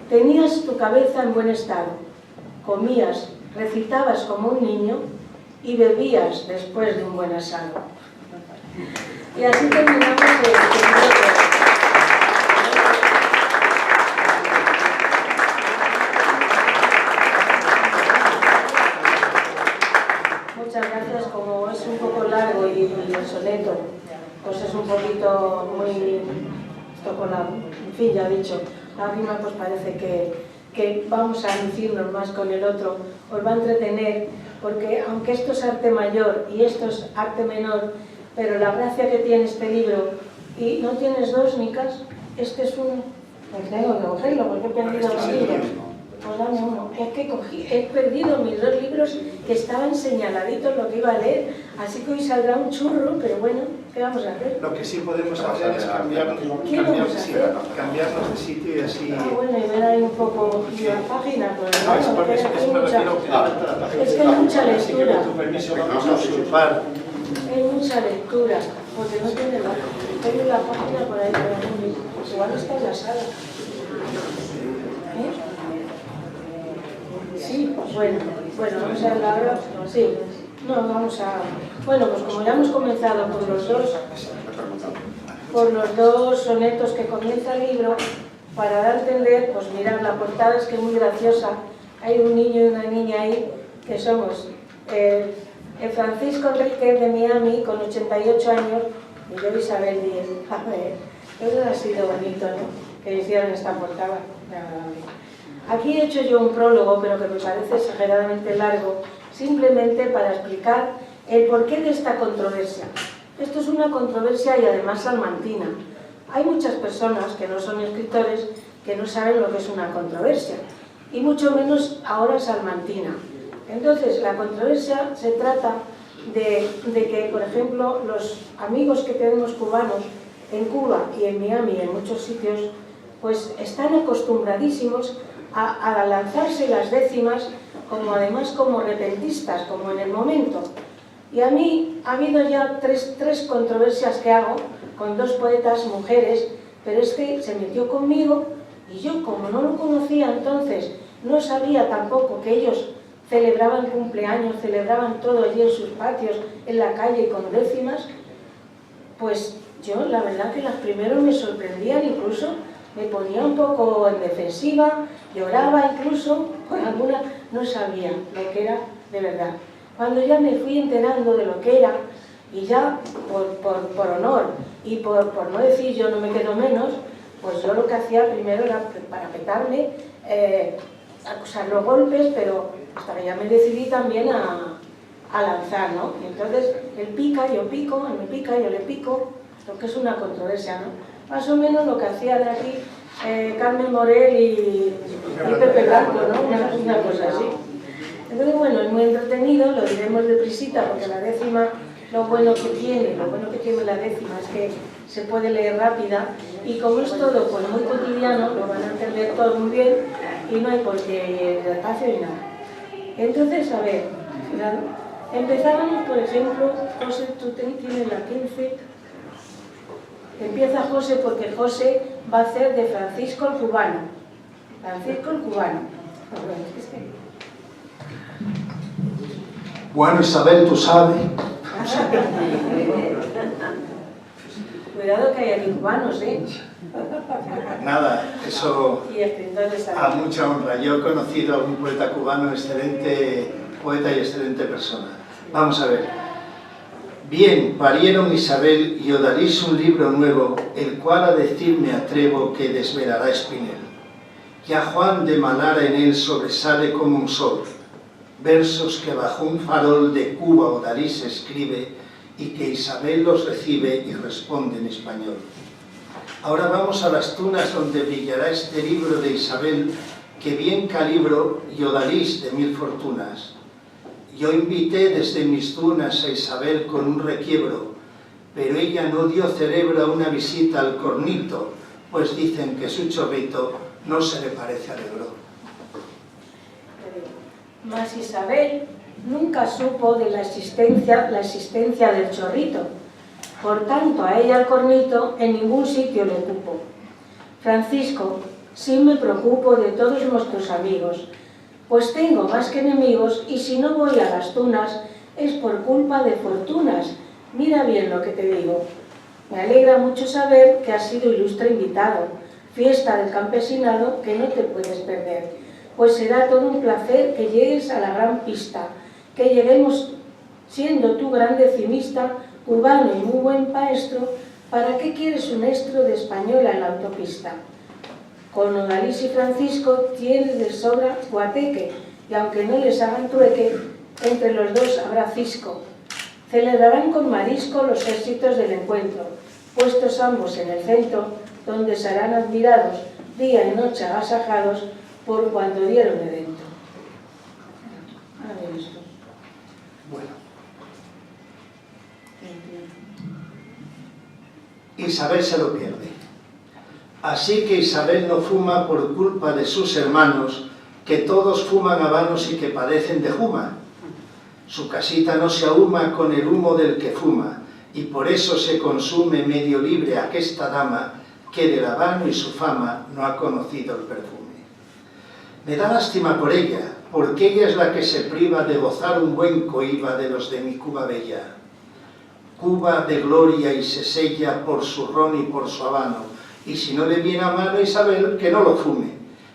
C: Tenías tu cabeza en buen estado, comías, recitabas como un niño y bebías después de un buen asado. Y así terminamos el libro. Muchas gracias. Como es un poco largo y el soneto pues es un poquito muy... Esto con la... En fin, ya he dicho, la rima pues parece que vamos a lucirnos más con el otro, os va a entretener, porque aunque esto es arte mayor y esto es arte menor, pero la gracia que tiene este libro, y no tienes dos, Nicas, este es uno, pues tengo que cogerlo porque he perdido los libros. Pues dame uno. Es que he perdido mis dos libros que estaban señaladitos lo que iba a leer, así que hoy saldrá un churro, pero bueno, ¿qué vamos a hacer?
D: Lo que sí podemos hacer es cambiarnos de sitio y así...
C: Ah, bueno, y ver ahí un poco la página, pues
D: no, es porque
C: es que hay mucha lectura.
D: Tu permiso, vamos a usurpar.
C: Hay mucha lectura, porque no tiene la página por ahí, pero igual está en la sala. Sí, bueno, vamos a hablar ahora. Sí, no, vamos a... Bueno, pues como ya hemos comenzado por los dos sonetos que comienza el libro, para dar a entender, pues mirad, la portada es que es muy graciosa. Hay un niño y una niña ahí, que somos el Francisco Enrique de Miami, con 88 años, y yo Isabel 10. A ver, eso ha sido bonito, ¿no? Que hicieran esta portada. Aquí he hecho yo un prólogo, pero que me parece exageradamente largo, simplemente para explicar el porqué de esta controversia. Esto es una controversia y además salmantina. Hay muchas personas que no son escritores que no saben lo que es una controversia, y mucho menos ahora salmantina. Entonces, la controversia se trata de que, por ejemplo, los amigos que tenemos cubanos en Cuba y en Miami y en muchos sitios, pues están acostumbradísimos a lanzarse las décimas, además como repentistas, como en el momento. Y a mí ha habido ya tres controversias que hago con dos poetas mujeres, pero este se metió conmigo y yo, como no lo conocía entonces, no sabía tampoco que ellos celebraban cumpleaños, celebraban todo allí en sus patios, en la calle con décimas, pues yo la verdad que las primeras me sorprendían, incluso me ponía un poco en defensiva, lloraba incluso, por alguna, no sabía lo que era de verdad. Cuando ya me fui enterando de lo que era, y ya por honor y por no decir yo no me quedo menos, pues yo lo que hacía primero era parapetarme, acusar los golpes, pero hasta que ya me decidí también a a lanzar, ¿no? Y entonces él pica, yo pico, él me pica, yo le pico, lo que es una controversia, ¿no? Más o menos lo que hacían aquí Carmen Morel y Pepe Blanco, ¿no? Una cosa así. Entonces, bueno, es muy entretenido, lo diremos deprisita porque la décima, lo bueno que tiene la décima es que se puede leer rápida y como es todo pues, muy cotidiano, lo van a entender todo muy bien y no hay por qué ir despacio ni nada. Entonces, a ver, fíjate, empezábamos, por ejemplo, José, tú tienes la 15, empieza José porque José va a hacer de Francisco el cubano. Francisco el cubano.
D: Bueno, Isabel, tú sabes.
C: Cuidado que hay aquí cubanos, ¿eh?
D: Nada, eso
C: Y escritores
D: a mucha honra. Yo he conocido a un poeta cubano, excelente poeta y excelente persona. Vamos a ver. Bien, parieron Isabel y Odalís un libro nuevo, el cual a decir me atrevo que desvelará Espinel. Ya Juan de Malara en él sobresale como un sol, versos que bajo un farol de Cuba Odalís escribe y que Isabel los recibe y responde en español. Ahora vamos a las tunas donde brillará este libro de Isabel, que bien calibro y Odalís de mil fortunas. Yo invité desde mis tunas a Isabel con un requiebro, pero ella no dio cerebro a una visita al cornito, pues dicen que su chorrito no se le parece al Ebro.
C: Mas Isabel nunca supo de la existencia del chorrito, por tanto a ella el cornito en ningún sitio le cupo. Francisco, sí me preocupo de todos nuestros amigos, pues tengo más que enemigos y si no voy a las tunas es por culpa de fortunas. Mira bien lo que te digo. Me alegra mucho saber que has sido ilustre invitado, fiesta del campesinado que no te puedes perder, pues será todo un placer que llegues a la gran pista, que lleguemos siendo tú gran decimista, cubano y muy buen maestro. ¿Para qué quieres un estro de española en la autopista? Con Odalís y Francisco tienes de sobra guateque, y aunque no les hagan trueque, entre los dos habrá cisco. Celebrarán con marisco los éxitos del encuentro, puestos ambos en el centro, donde serán admirados, día y noche agasajados, por cuando dieron evento. A ver esto.
D: Bueno. Isabel se lo pierde. Así que Isabel no fuma por culpa de sus hermanos, que todos fuman habanos y que padecen de juma. Su casita no se ahuma con el humo del que fuma, y por eso se consume medio libre aquesta dama, que del habano y su fama no ha conocido el perfume. Me da lástima por ella, porque ella es la que se priva de gozar un buen coiba de los de mi Cuba bella. Cuba de gloria y se sella por su ron y por su habano, y si no le viene a mano Isabel, que no lo fume.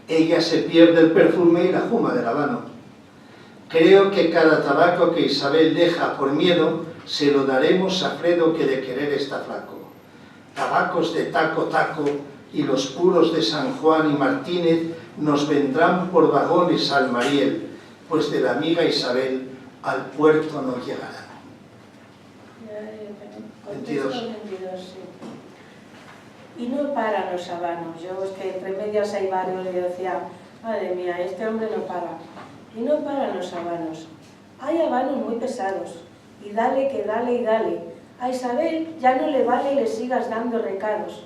D: Ella se pierde el perfume y la juma del habano. Creo que cada tabaco que Isabel deja por miedo, se lo daremos a Fredo, que de querer está flaco. Tabacos de taco taco y los puros de San Juan y Martínez nos vendrán por vagones al Mariel, pues de la amiga Isabel al puerto no llegarán. 22.
C: Sí. Y no paran los habanos. Yo es que entre medias hay varios y yo decía, madre mía, este hombre no para. Y no paran los habanos. Hay habanos muy pesados, y dale que dale y dale. A Isabel ya no le vale le sigas dando recados.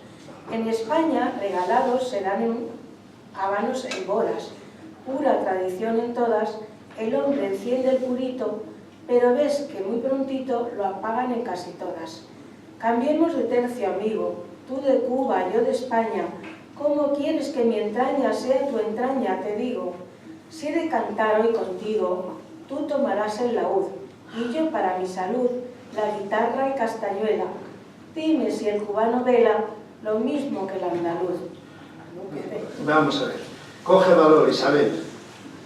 C: En España regalados serán habanos en bolas. Pura tradición en todas, el hombre enciende el purito, pero ves que muy prontito lo apagan en casi todas. Cambiemos de tercio, amigo, tú de Cuba, yo de España. ¿Cómo quieres que mi entraña sea tu entraña? Te digo. Si he de cantar hoy contigo, tú tomarás el laúd, y yo para mi salud la guitarra y castañuela. Dime si el cubano vela lo mismo que el andaluz.
D: Vamos a ver. Coge valor, Isabel.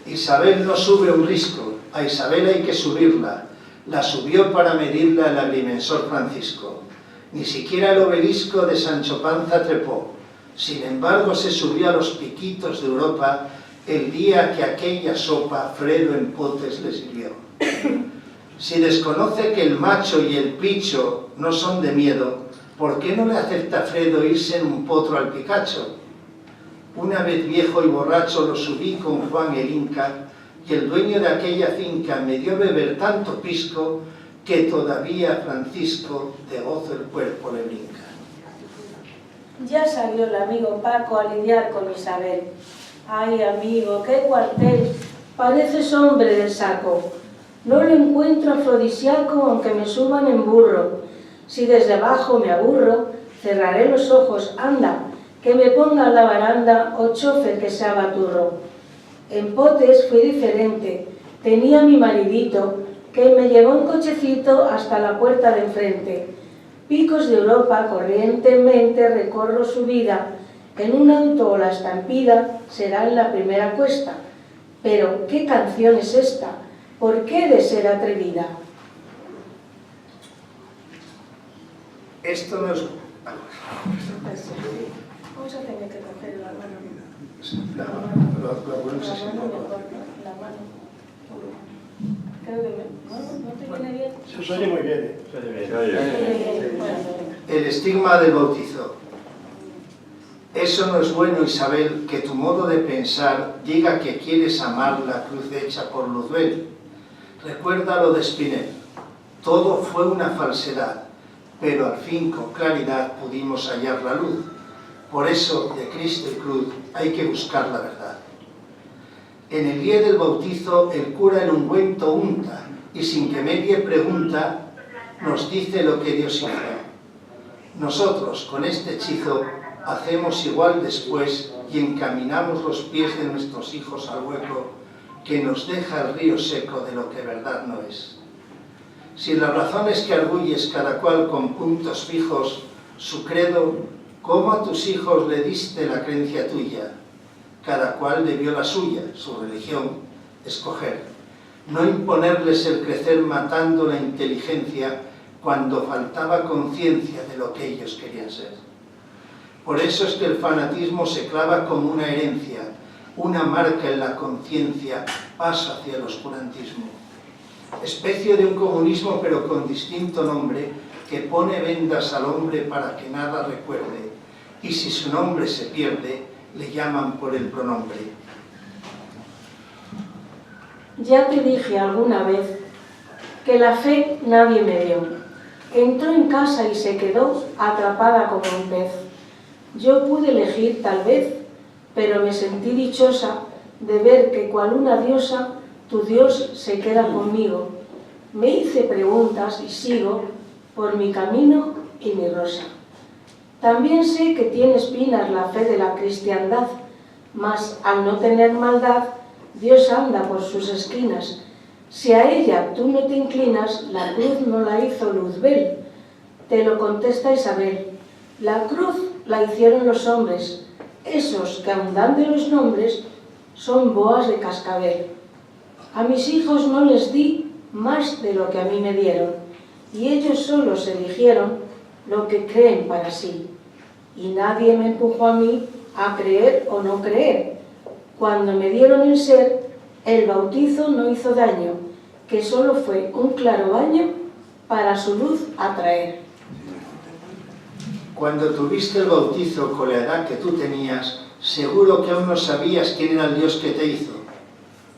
D: Isabel no sube un risco. A Isabel hay que subirla. La subió para medirla el agrimensor Francisco. Ni siquiera el obelisco de Sancho Panza trepó. Sin embargo, se subió a los piquitos de Europa el día que aquella sopa Fredo en potes le sirvió. Si desconoce que el macho y el picho no son de miedo, ¿por qué no le acepta Fredo irse en un potro al Picacho? Una vez viejo y borracho lo subí con Juan el Inca, y el dueño de aquella finca me dio beber tanto pisco que todavía Francisco de gozo el cuerpo le brinca.
E: Ya salió el amigo Paco a lidiar con Isabel. Ay, amigo, qué cuartel, pareces hombre del saco. No lo encuentro afrodisíaco aunque me suban en burro. Si desde abajo me aburro, cerraré los ojos, anda, que me ponga en la baranda o chofer que sea baturro. En Potes fui diferente, tenía mi maridito, que me llevó en cochecito hasta la puerta de enfrente. Picos de Europa corrientemente recorro su vida, en un auto o la estampida será en la primera cuesta. Pero, ¿qué canción es esta? ¿Por qué he de ser atrevida?
D: Esto no es...
E: Vamos a tener que coger la mano.
D: La ponemos así.
E: La mano. Creo que no te viene bien.
B: Se oye muy bien.
D: El estigma del bautizo. Eso no es bueno, Isabel, que tu modo de pensar diga que quieres amar la cruz hecha por Luzbel. Recuerda lo de Spinel. Todo fue una falsedad, pero al fin con claridad pudimos hallar la luz. Por eso, de Cristo y cruz, hay que buscar la verdad. En el día del bautizo, el cura el ungüento unta, y sin que medie pregunta, nos dice lo que Dios hizo. Nosotros, con este hechizo, hacemos igual después y encaminamos los pies de nuestros hijos al hueco que nos deja el río seco de lo que verdad no es. Si las razones que arguyes cada cual con puntos fijos su credo, ¿cómo a tus hijos le diste la creencia tuya? Cada cual debió la suya, su religión, escoger. No imponerles el crecer matando la inteligencia cuando faltaba conciencia de lo que ellos querían ser. Por eso es que el fanatismo se clava como una herencia, una marca en la conciencia, paso hacia el oscurantismo. Especie de un comunismo pero con distinto nombre que pone vendas al hombre para que nada recuerde, y si su nombre se pierde, le llaman por el pronombre.
E: Ya te dije alguna vez que la fe nadie me dio. Entró en casa y se quedó atrapada como un pez. Yo pude elegir tal vez, pero me sentí dichosa de ver que cual una diosa tu Dios se queda conmigo. Me hice preguntas y sigo por mi camino y mi rosa. También sé que tiene espinas la fe de la cristiandad, mas al no tener maldad, Dios anda por sus esquinas. Si a ella tú no te inclinas, la cruz no la hizo Luzbel. Te lo contesta Isabel. La cruz la hicieron los hombres, esos que aun dan de los nombres son boas de cascabel. A mis hijos no les di más de lo que a mí me dieron, y ellos solos eligieron lo que creen para sí. Y nadie me empujó a mí a creer o no creer. Cuando me dieron el ser, el bautizo no hizo daño, que solo fue un claro baño para su luz atraer.
D: Cuando tuviste el bautizo con la edad que tú tenías, seguro que aún no sabías quién era el Dios que te hizo.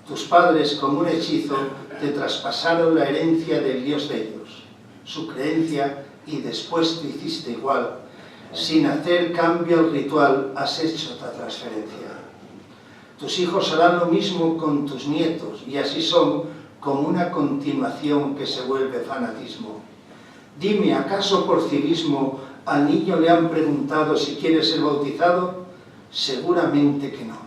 D: Tus padres, como un hechizo, te traspasaron la herencia del Dios de ellos, su creencia, y después te hiciste igual. Sin hacer cambio al ritual, has hecho otra transferencia. Tus hijos harán lo mismo con tus nietos, y así son como una continuación que se vuelve fanatismo. Dime, ¿acaso por civismo al niño le han preguntado si quiere ser bautizado? Seguramente que no.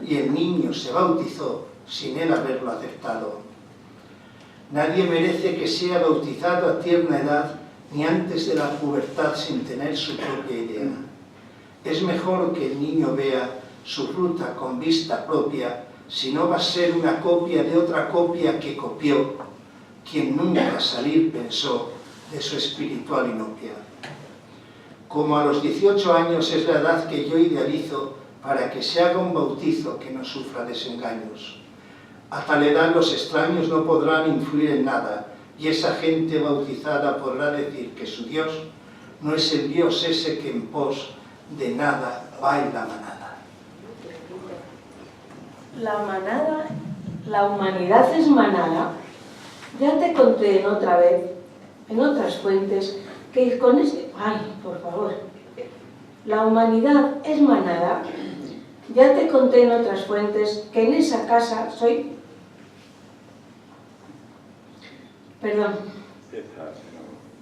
D: Y el niño se bautizó sin él haberlo aceptado. Nadie merece que sea bautizado a tierna edad ni antes de la pubertad sin tener su propia idea. Es mejor que el niño vea su fruta con vista propia, si no va a ser una copia de otra copia que copió, quien nunca salir pensó de su espiritual inopia. Como a los 18 años es la edad que yo idealizo para que se haga un bautizo que no sufra desengaños. A tal edad los extraños no podrán influir en nada, y esa gente bautizada podrá decir que su Dios no es el Dios ese que en pos de nada va en la manada.
E: La manada, la humanidad es manada. Ya te conté otra vez, en otras fuentes, que con este... ¡Ay, por favor! La humanidad es manada. Ya te conté en otras fuentes que en esa casa soy... Perdón.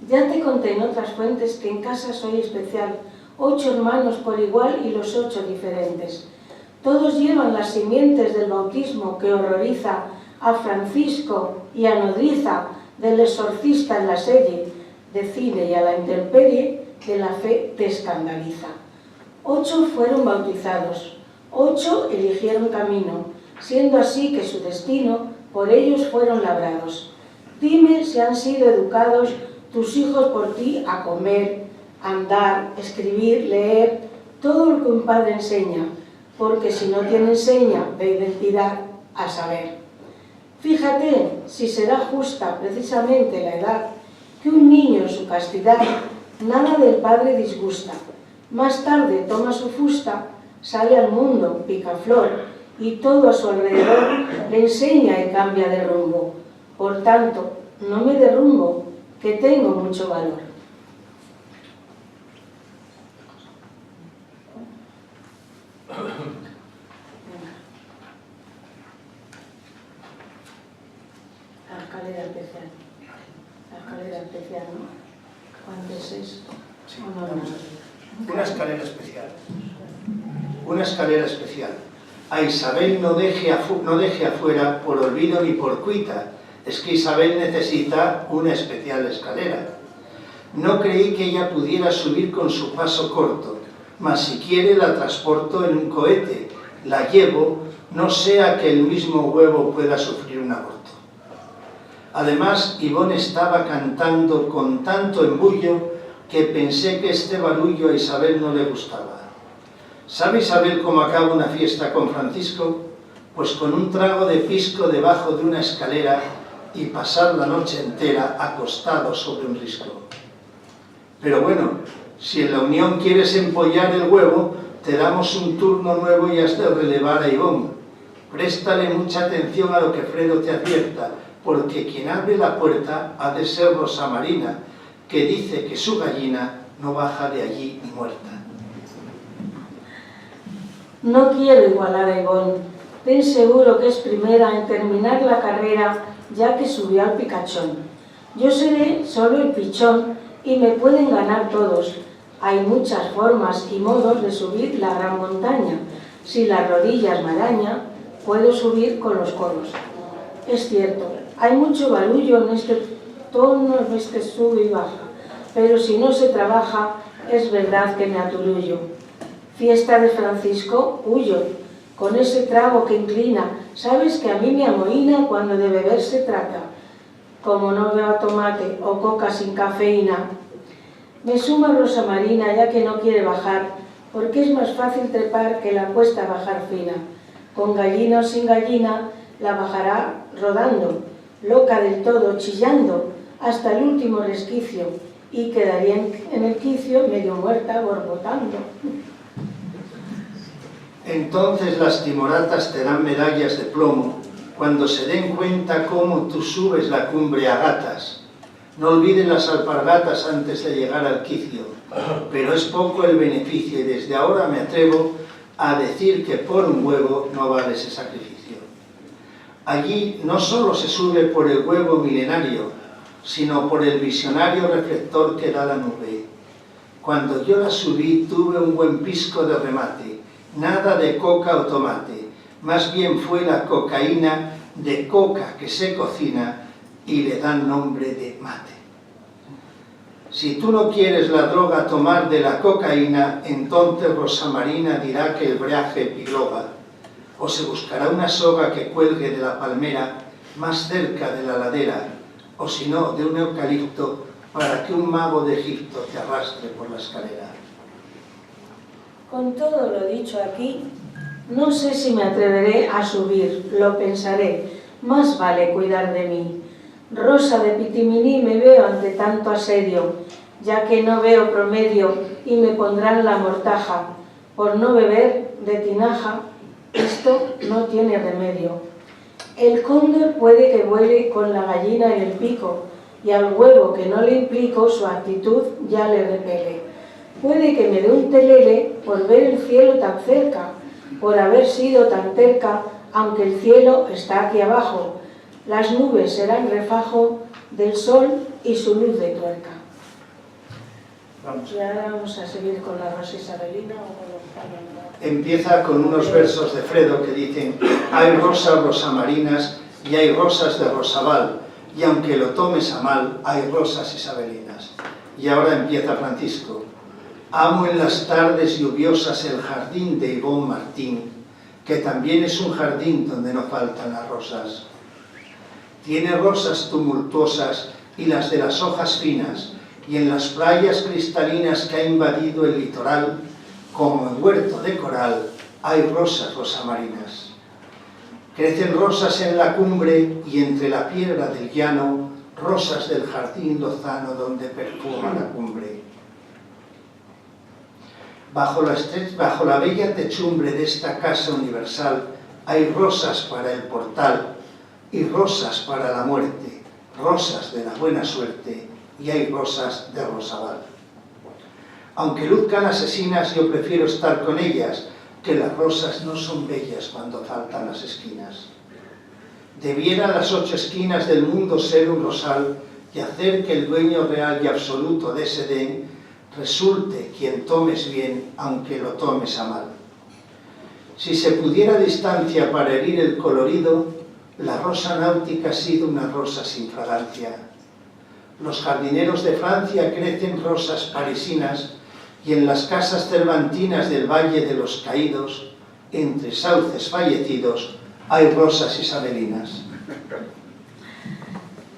E: Ya te conté en otras fuentes que en casa soy especial. 8 hermanos por igual y los 8 diferentes. Todos llevan las simientes del bautismo que horroriza a Francisco y a Nodriza, del exorcista en la serie de cine y a la intemperie de la fe te escandaliza. 8 fueron bautizados, 8 eligieron camino, siendo así que su destino por ellos fueron labrados. Dime si han sido educados tus hijos por ti a comer, andar, escribir, leer, todo lo que un padre enseña, porque si no tienen seña de identidad, a saber. Fíjate si será justa precisamente la edad que un niño en su castidad nada del padre disgusta. Más tarde toma su fusta, sale al mundo, picaflor, y todo a su alrededor le enseña y cambia de rumbo. Por tanto, no me derrumbo, que tengo mucho valor. La escalera especial. La escalera especial, ¿no? ¿Cuánto es esto?
D: Sí,
E: ¿O no?
D: vamos a ver. Una escalera especial. Una escalera especial. A Isabel no deje afuera por olvido ni por cuita. Es que Isabel necesita una especial escalera. No creí que ella pudiera subir con su paso corto, mas si quiere la transporto en un cohete, la llevo, no sea que el mismo huevo pueda sufrir un aborto. Además, Ivonne estaba cantando con tanto embullo que pensé que este barullo a Isabel no le gustaba. ¿Sabe Isabel cómo acaba una fiesta con Francisco? Pues con un trago de pisco debajo de una escalera y pasar la noche entera acostado sobre un risco. Pero bueno, si en la unión quieres empollar el huevo, te damos un turno nuevo y has de relevar a Ivonne. Préstale mucha atención a lo que Fredo te advierta, porque quien abre la puerta ha de ser Rosa Marina, que dice que su gallina no baja de allí ni muerta.
E: No quiero igualar a Ivonne. Ten seguro que es primera en terminar la carrera, ya que subió al picachón. Yo seré solo el pichón y me pueden ganar todos. Hay muchas formas y modos de subir la gran montaña. Si las rodillas me araña, puedo subir con los codos. Es cierto, hay mucho barullo en este tono, en este sube y baja, pero si no se trabaja, es verdad que me aturullo. Fiesta de Francisco, huyo, con ese trago que inclina. Sabes que a mí me amoína cuando de beber se trata. Como no veo tomate o coca sin cafeína, me suma Rosa Marina ya que no quiere bajar, porque es más fácil trepar que la cuesta bajar fina. Con gallina o sin gallina, la bajará rodando, loca del todo, chillando, hasta el último resquicio, y quedaría en el quicio medio muerta borbotando.
D: Entonces las timoratas te dan medallas de plomo cuando se den cuenta cómo tú subes la cumbre a gatas. No olviden las alpargatas antes de llegar al quicio, pero es poco el beneficio y desde ahora me atrevo a decir que por un huevo no vale ese sacrificio. Allí no solo se sube por el huevo milenario, sino por el visionario reflector que da la nube. Cuando yo la subí tuve un buen pisco de remate, nada de coca o tomate, más bien fue la cocaína de coca que se cocina y le dan nombre de mate. Si tú no quieres la droga tomar de la cocaína, entonces Rosa Marina dirá que el breaje epigloba, o se buscará una soga que cuelgue de la palmera más cerca de la ladera, o si no, de un eucalipto, para que un mago de Egipto te arrastre por la escalera.
E: Con todo lo dicho aquí, no sé si me atreveré a subir, lo pensaré, más vale cuidar de mí. Rosa de Pitiminí me veo ante tanto asedio, ya que no veo promedio y me pondrán la mortaja. Por no beber de tinaja, esto no tiene remedio. El cóndor puede que vuele con la gallina en el pico, y al huevo que no le implico su actitud ya le repele. Puede que me dé un telele por ver el cielo tan cerca, por haber sido tan terca, aunque el cielo está aquí abajo. Las nubes serán refajo del sol y su luz de tuerca. Y ahora vamos a seguir con la Rosa Isabelina.
D: Empieza con unos versos de Fredo que dicen: hay rosas rosamarinas y hay rosas de rosabal, y aunque lo tomes a mal, hay rosas isabelinas. Y ahora empieza Francisco: amo en las tardes lluviosas el jardín de Ivón Martín, que también es un jardín donde no faltan las rosas. Tiene rosas tumultuosas y las de las hojas finas, y en las playas cristalinas que ha invadido el litoral, como en huerto de coral, hay rosas rosamarinas. Crecen rosas en la cumbre y entre la piedra del llano, rosas del jardín lozano donde perfuma la cumbre. Bajo la bella techumbre de esta casa universal hay rosas para el portal y rosas para la muerte, rosas de la buena suerte, y hay rosas de rosabal. Aunque luzcan asesinas, yo prefiero estar con ellas, que las rosas no son bellas cuando faltan las esquinas. Debieran las 8 esquinas del mundo ser un rosal y hacer que el dueño real y absoluto de ese Edén resulte quien tomes bien, aunque lo tomes a mal. Si se pudiera a distancia para herir el colorido, la rosa náutica ha sido una rosa sin fragancia. Los jardineros de Francia crecen rosas parisinas y en las casas cervantinas del Valle de los Caídos, entre sauces fallecidos, hay rosas isabelinas.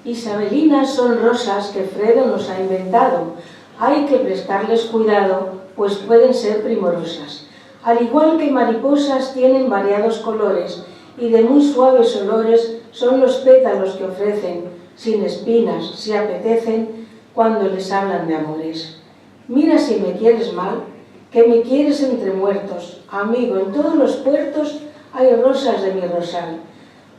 E: Isabelinas son rosas que Fredo nos ha inventado. Hay que prestarles cuidado, pues pueden ser primorosas. Al igual que mariposas tienen variados colores y de muy suaves olores son los pétalos que ofrecen, sin espinas, si apetecen, cuando les hablan de amores. Mira si me quieres mal, que me quieres entre muertos. Amigo, en todos los puertos hay rosas de mi rosal.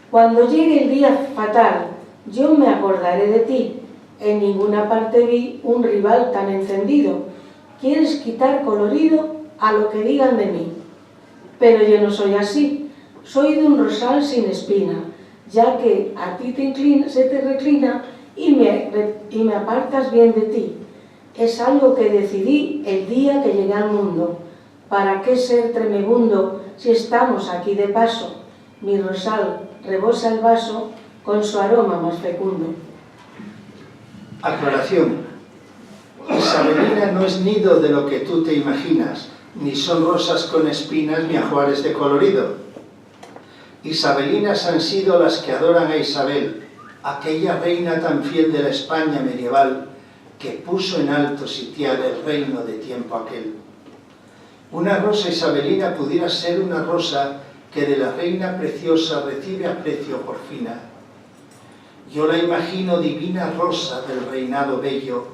E: Cuando llegue el día fatal, yo me acordaré de ti. En ninguna parte vi un rival tan encendido. Quieres quitar colorido a lo que digan de mí. Pero yo no soy así. Soy de un rosal sin espina, ya que a ti se te reclina y me apartas bien de ti. Es algo que decidí el día que llegué al mundo. ¿Para qué ser tremebundo si estamos aquí de paso? Mi rosal rebosa el vaso con su aroma más fecundo.
D: Aclaración: Isabelina no es nido de lo que tú te imaginas, ni son rosas con espinas ni ajuares de colorido. Isabelinas han sido las que adoran a Isabel, aquella reina tan fiel de la España medieval, que puso en alto sitial el reino de tiempo aquel. Una rosa isabelina pudiera ser una rosa que de la reina preciosa recibe aprecio por fina. Yo la imagino divina rosa del reinado bello,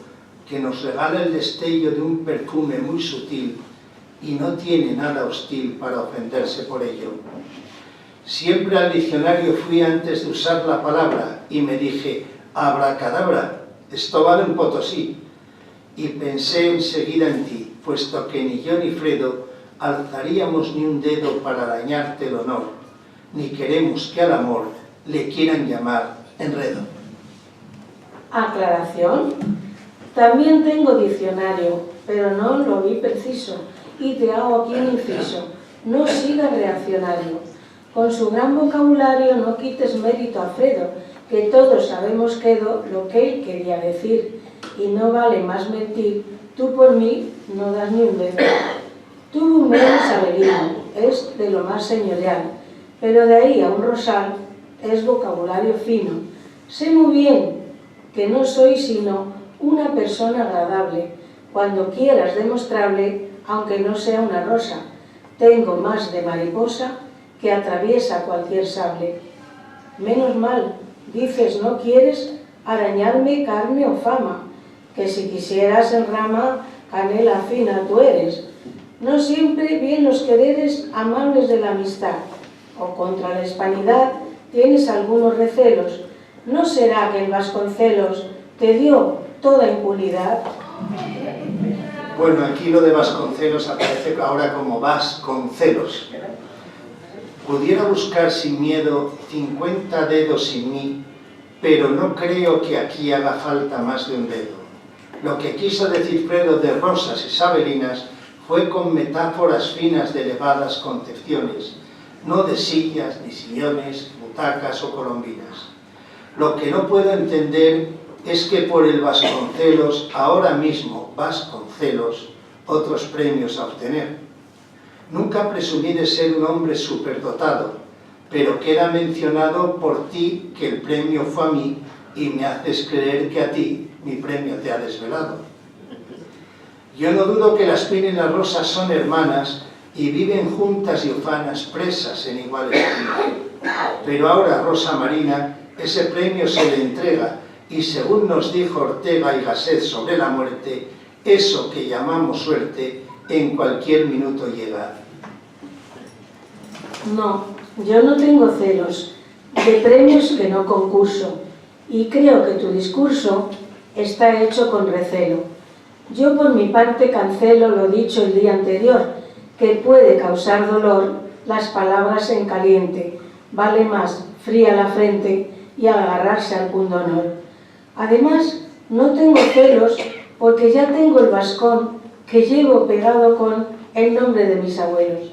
D: que nos regala el destello de un perfume muy sutil y no tiene nada hostil para ofenderse por ello. Siempre al diccionario fui antes de usar la palabra y me dije: abracadabra, esto vale un potosí. Y pensé enseguida en ti, puesto que ni yo ni Fredo alzaríamos ni un dedo para dañarte el honor, ni queremos que al amor le quieran llamar enredo.
E: Aclaración: también tengo diccionario, pero no lo vi preciso, y te hago aquí un inciso: no sigas reaccionario. Con su gran vocabulario no quites mérito a Fredo, que todos sabemos quedó lo que él quería decir, y no vale más mentir. Tú por mí no das ni un dedo. Tuvo un medio isabelino, es de lo más señorial, pero de ahí a un rosal es vocabulario fino. Sé muy bien que no soy sino una persona agradable, cuando quieras demostrable, aunque no sea una rosa. Tengo más de mariposa que atraviesa cualquier sable. Menos mal, dices no quieres arañarme carne o fama, que si quisieras en rama canela fina tú eres. No siempre bien los quereres amables de la amistad, o contra la hispanidad tienes algunos recelos. ¿No será que el Vasconcelos te dio toda impunidad?
D: Bueno, aquí lo de Vasconcelos aparece ahora como Vasconcelos. Pudiera buscar sin miedo 50 dedos sin mí, pero no creo que aquí haga falta más de un dedo. Lo que quiso decir Fredo de rosas isabelinas fue con metáforas finas de elevadas concepciones, no de sillas, ni sillones, butacas o colombinas. Lo que no puedo entender es que por el Vasconcelos, ahora mismo Vasconcelos, otros premios a obtener. Nunca presumí de ser un hombre superdotado, pero queda mencionado por ti que el premio fue a mí y me haces creer que a ti mi premio te ha desvelado. Yo no dudo que la espina y la rosa son hermanas y viven juntas y ufanas, presas en igual espina. Pero ahora, Rosa Marina, ese premio se le entrega y según nos dijo Ortega y Gasset sobre la muerte, eso que llamamos suerte en cualquier minuto llega.
E: No, yo no tengo celos de premios que no concurso y creo que tu discurso está hecho con recelo. Yo por mi parte cancelo lo dicho el día anterior, que puede causar dolor las palabras en caliente. Vale más fría la frente y agarrarse al pundonor. Además, no tengo celos porque ya tengo el vascón que llevo pegado con el nombre de mis abuelos.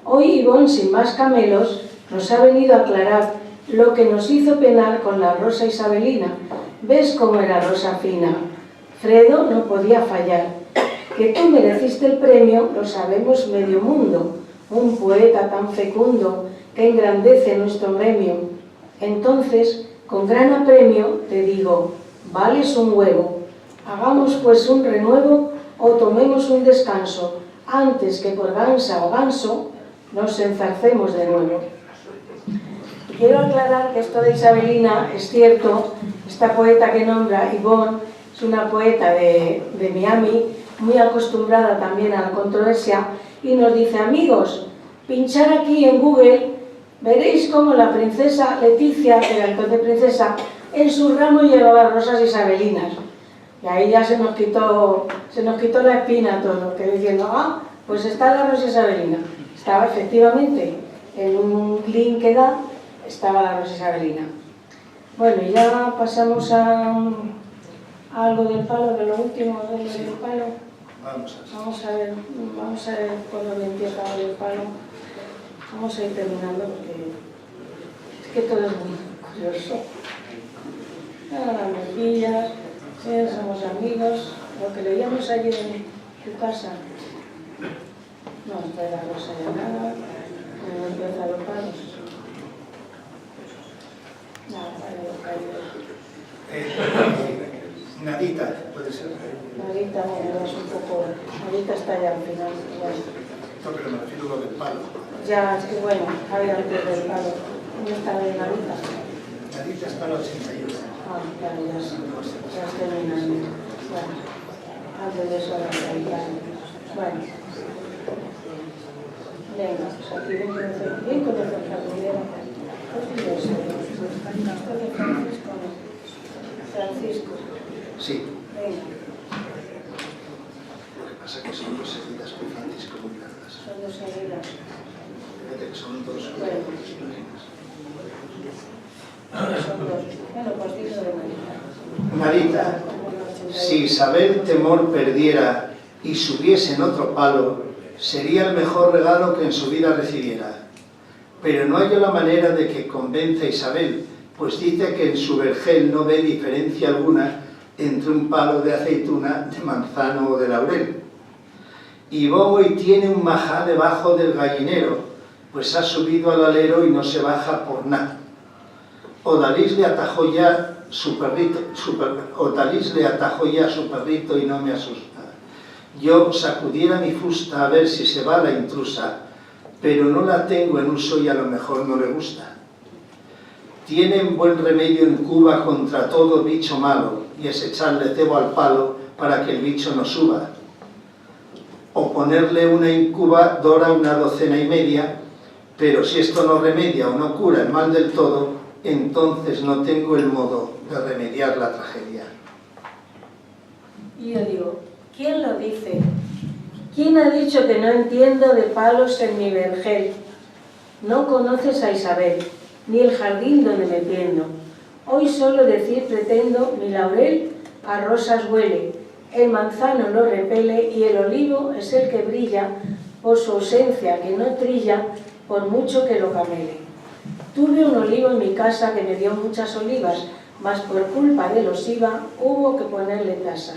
E: Hoy Ivón, sin más camelos, nos ha venido a aclarar lo que nos hizo penar con la rosa isabelina. ¿Ves cómo era rosa fina? Fredo no podía fallar. Que tú mereciste el premio lo sabemos medio mundo. Un poeta tan fecundo que engrandece nuestro gremio. Entonces, con gran apremio, te digo, vales un huevo. Hagamos pues un renuevo o tomemos un descanso, antes que por gansa o ganso nos enzarcemos de nuevo. Quiero aclarar que esto de Isabelina es cierto. Esta poeta que nombra Ivonne es una poeta de Miami, muy acostumbrada también a la controversia, y nos dice, amigos, pinchar aquí en Google, veréis cómo la princesa Leticia, que era entonces princesa, en su ramo llevaba rosas isabelinas. Y ahí ya se nos quitó la espina todo, que diciendo, pues está la rosa isabelina. Estaba efectivamente en un link que da, estaba la rosa isabelina. Bueno, y ya pasamos a algo del palo, de lo último del palo. Vamos a ver por dónde empieza el palo. Vamos a ir terminando porque es que todo es muy curioso. Las mejillas, somos amigos, lo que leíamos ayer en tu casa. No está la rosa de nada, no empieza los palos. Nada, para los caídos.
D: Nadita, puede ser.
E: Nadita, bueno, es un poco... Nadita está ya al final. Bueno.
D: No, pero me refiero a lo del palo.
E: Ya, es que bueno, a ver antes del palo. ¿Dónde está la de Nadita?
D: Nadita está en la 81.
E: Claro, ya es terminando. Bueno, antes de eso la Nadita. Bueno. Venga, pues aquí bien con el jardinero. Esto de Francisco, ¿no? Francisco.
D: Sí.
E: Venga.
D: Lo que pasa es que son dos seguidas con Francisco muy largas.
E: Son dos seguidas.
D: Fíjate que son dos.
E: Bueno. Son dos. Bueno, pues digo de Nadita.
D: Nadita, si Isabel Temor perdiera y subiese en otro palo, sería el mejor regalo que en su vida recibiera. Pero no hallo la manera de que convenza a Isabel, pues dice que en su vergel no ve diferencia alguna entre un palo de aceituna, de manzano o de laurel. Y hoy tiene un majá debajo del gallinero, pues ha subido al alero y no se baja por nada. Odalís le atajó ya su perrito, y no me asusta. Yo sacudiera mi fusta a ver si se va la intrusa, pero no la tengo en uso y a lo mejor no le gusta. Tienen buen remedio en Cuba contra todo bicho malo, y es echarle cebo al palo para que el bicho no suba. O ponerle una incubadora, una docena y media, pero si esto no remedia o no cura el mal del todo, entonces no tengo el modo de remediar la tragedia.
E: Y yo digo, ¿quién lo dice? ¿Quién ha dicho que no entiendo de palos en mi vergel? No conoces a Isabel, ni el jardín donde me tiendo. Hoy solo decir pretendo, mi laurel a rosas huele, el manzano lo repele y el olivo es el que brilla por su ausencia, que no trilla por mucho que lo camele. Tuve un olivo en mi casa que me dio muchas olivas, mas por culpa de los IVA hubo que ponerle tasa.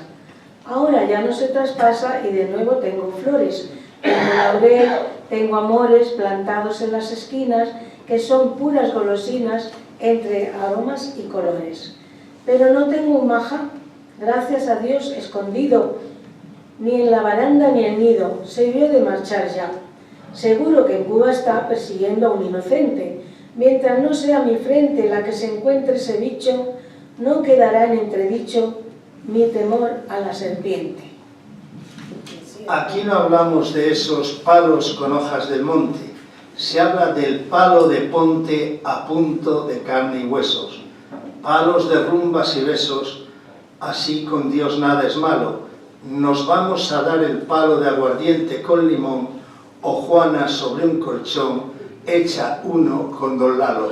E: Ahora ya no se traspasa y de nuevo tengo flores. Tengo laurel, tengo amores plantados en las esquinas, que son puras golosinas entre aromas y colores. Pero no tengo un maja, gracias a Dios, escondido, ni en la baranda ni en nido, se vio de marchar ya. Seguro que en Cuba está persiguiendo a un inocente. Mientras no sea mi frente la que se encuentre ese bicho, no quedará en entredicho mi temor a la serpiente.
D: Aquí no hablamos de esos palos con hojas del monte, se habla del palo de ponte a punto de carne y huesos, palos de rumbas y besos, así con Dios nada es malo. Nos vamos a dar el palo de aguardiente con limón, o Juana sobre un colchón echa uno con Don Lalo.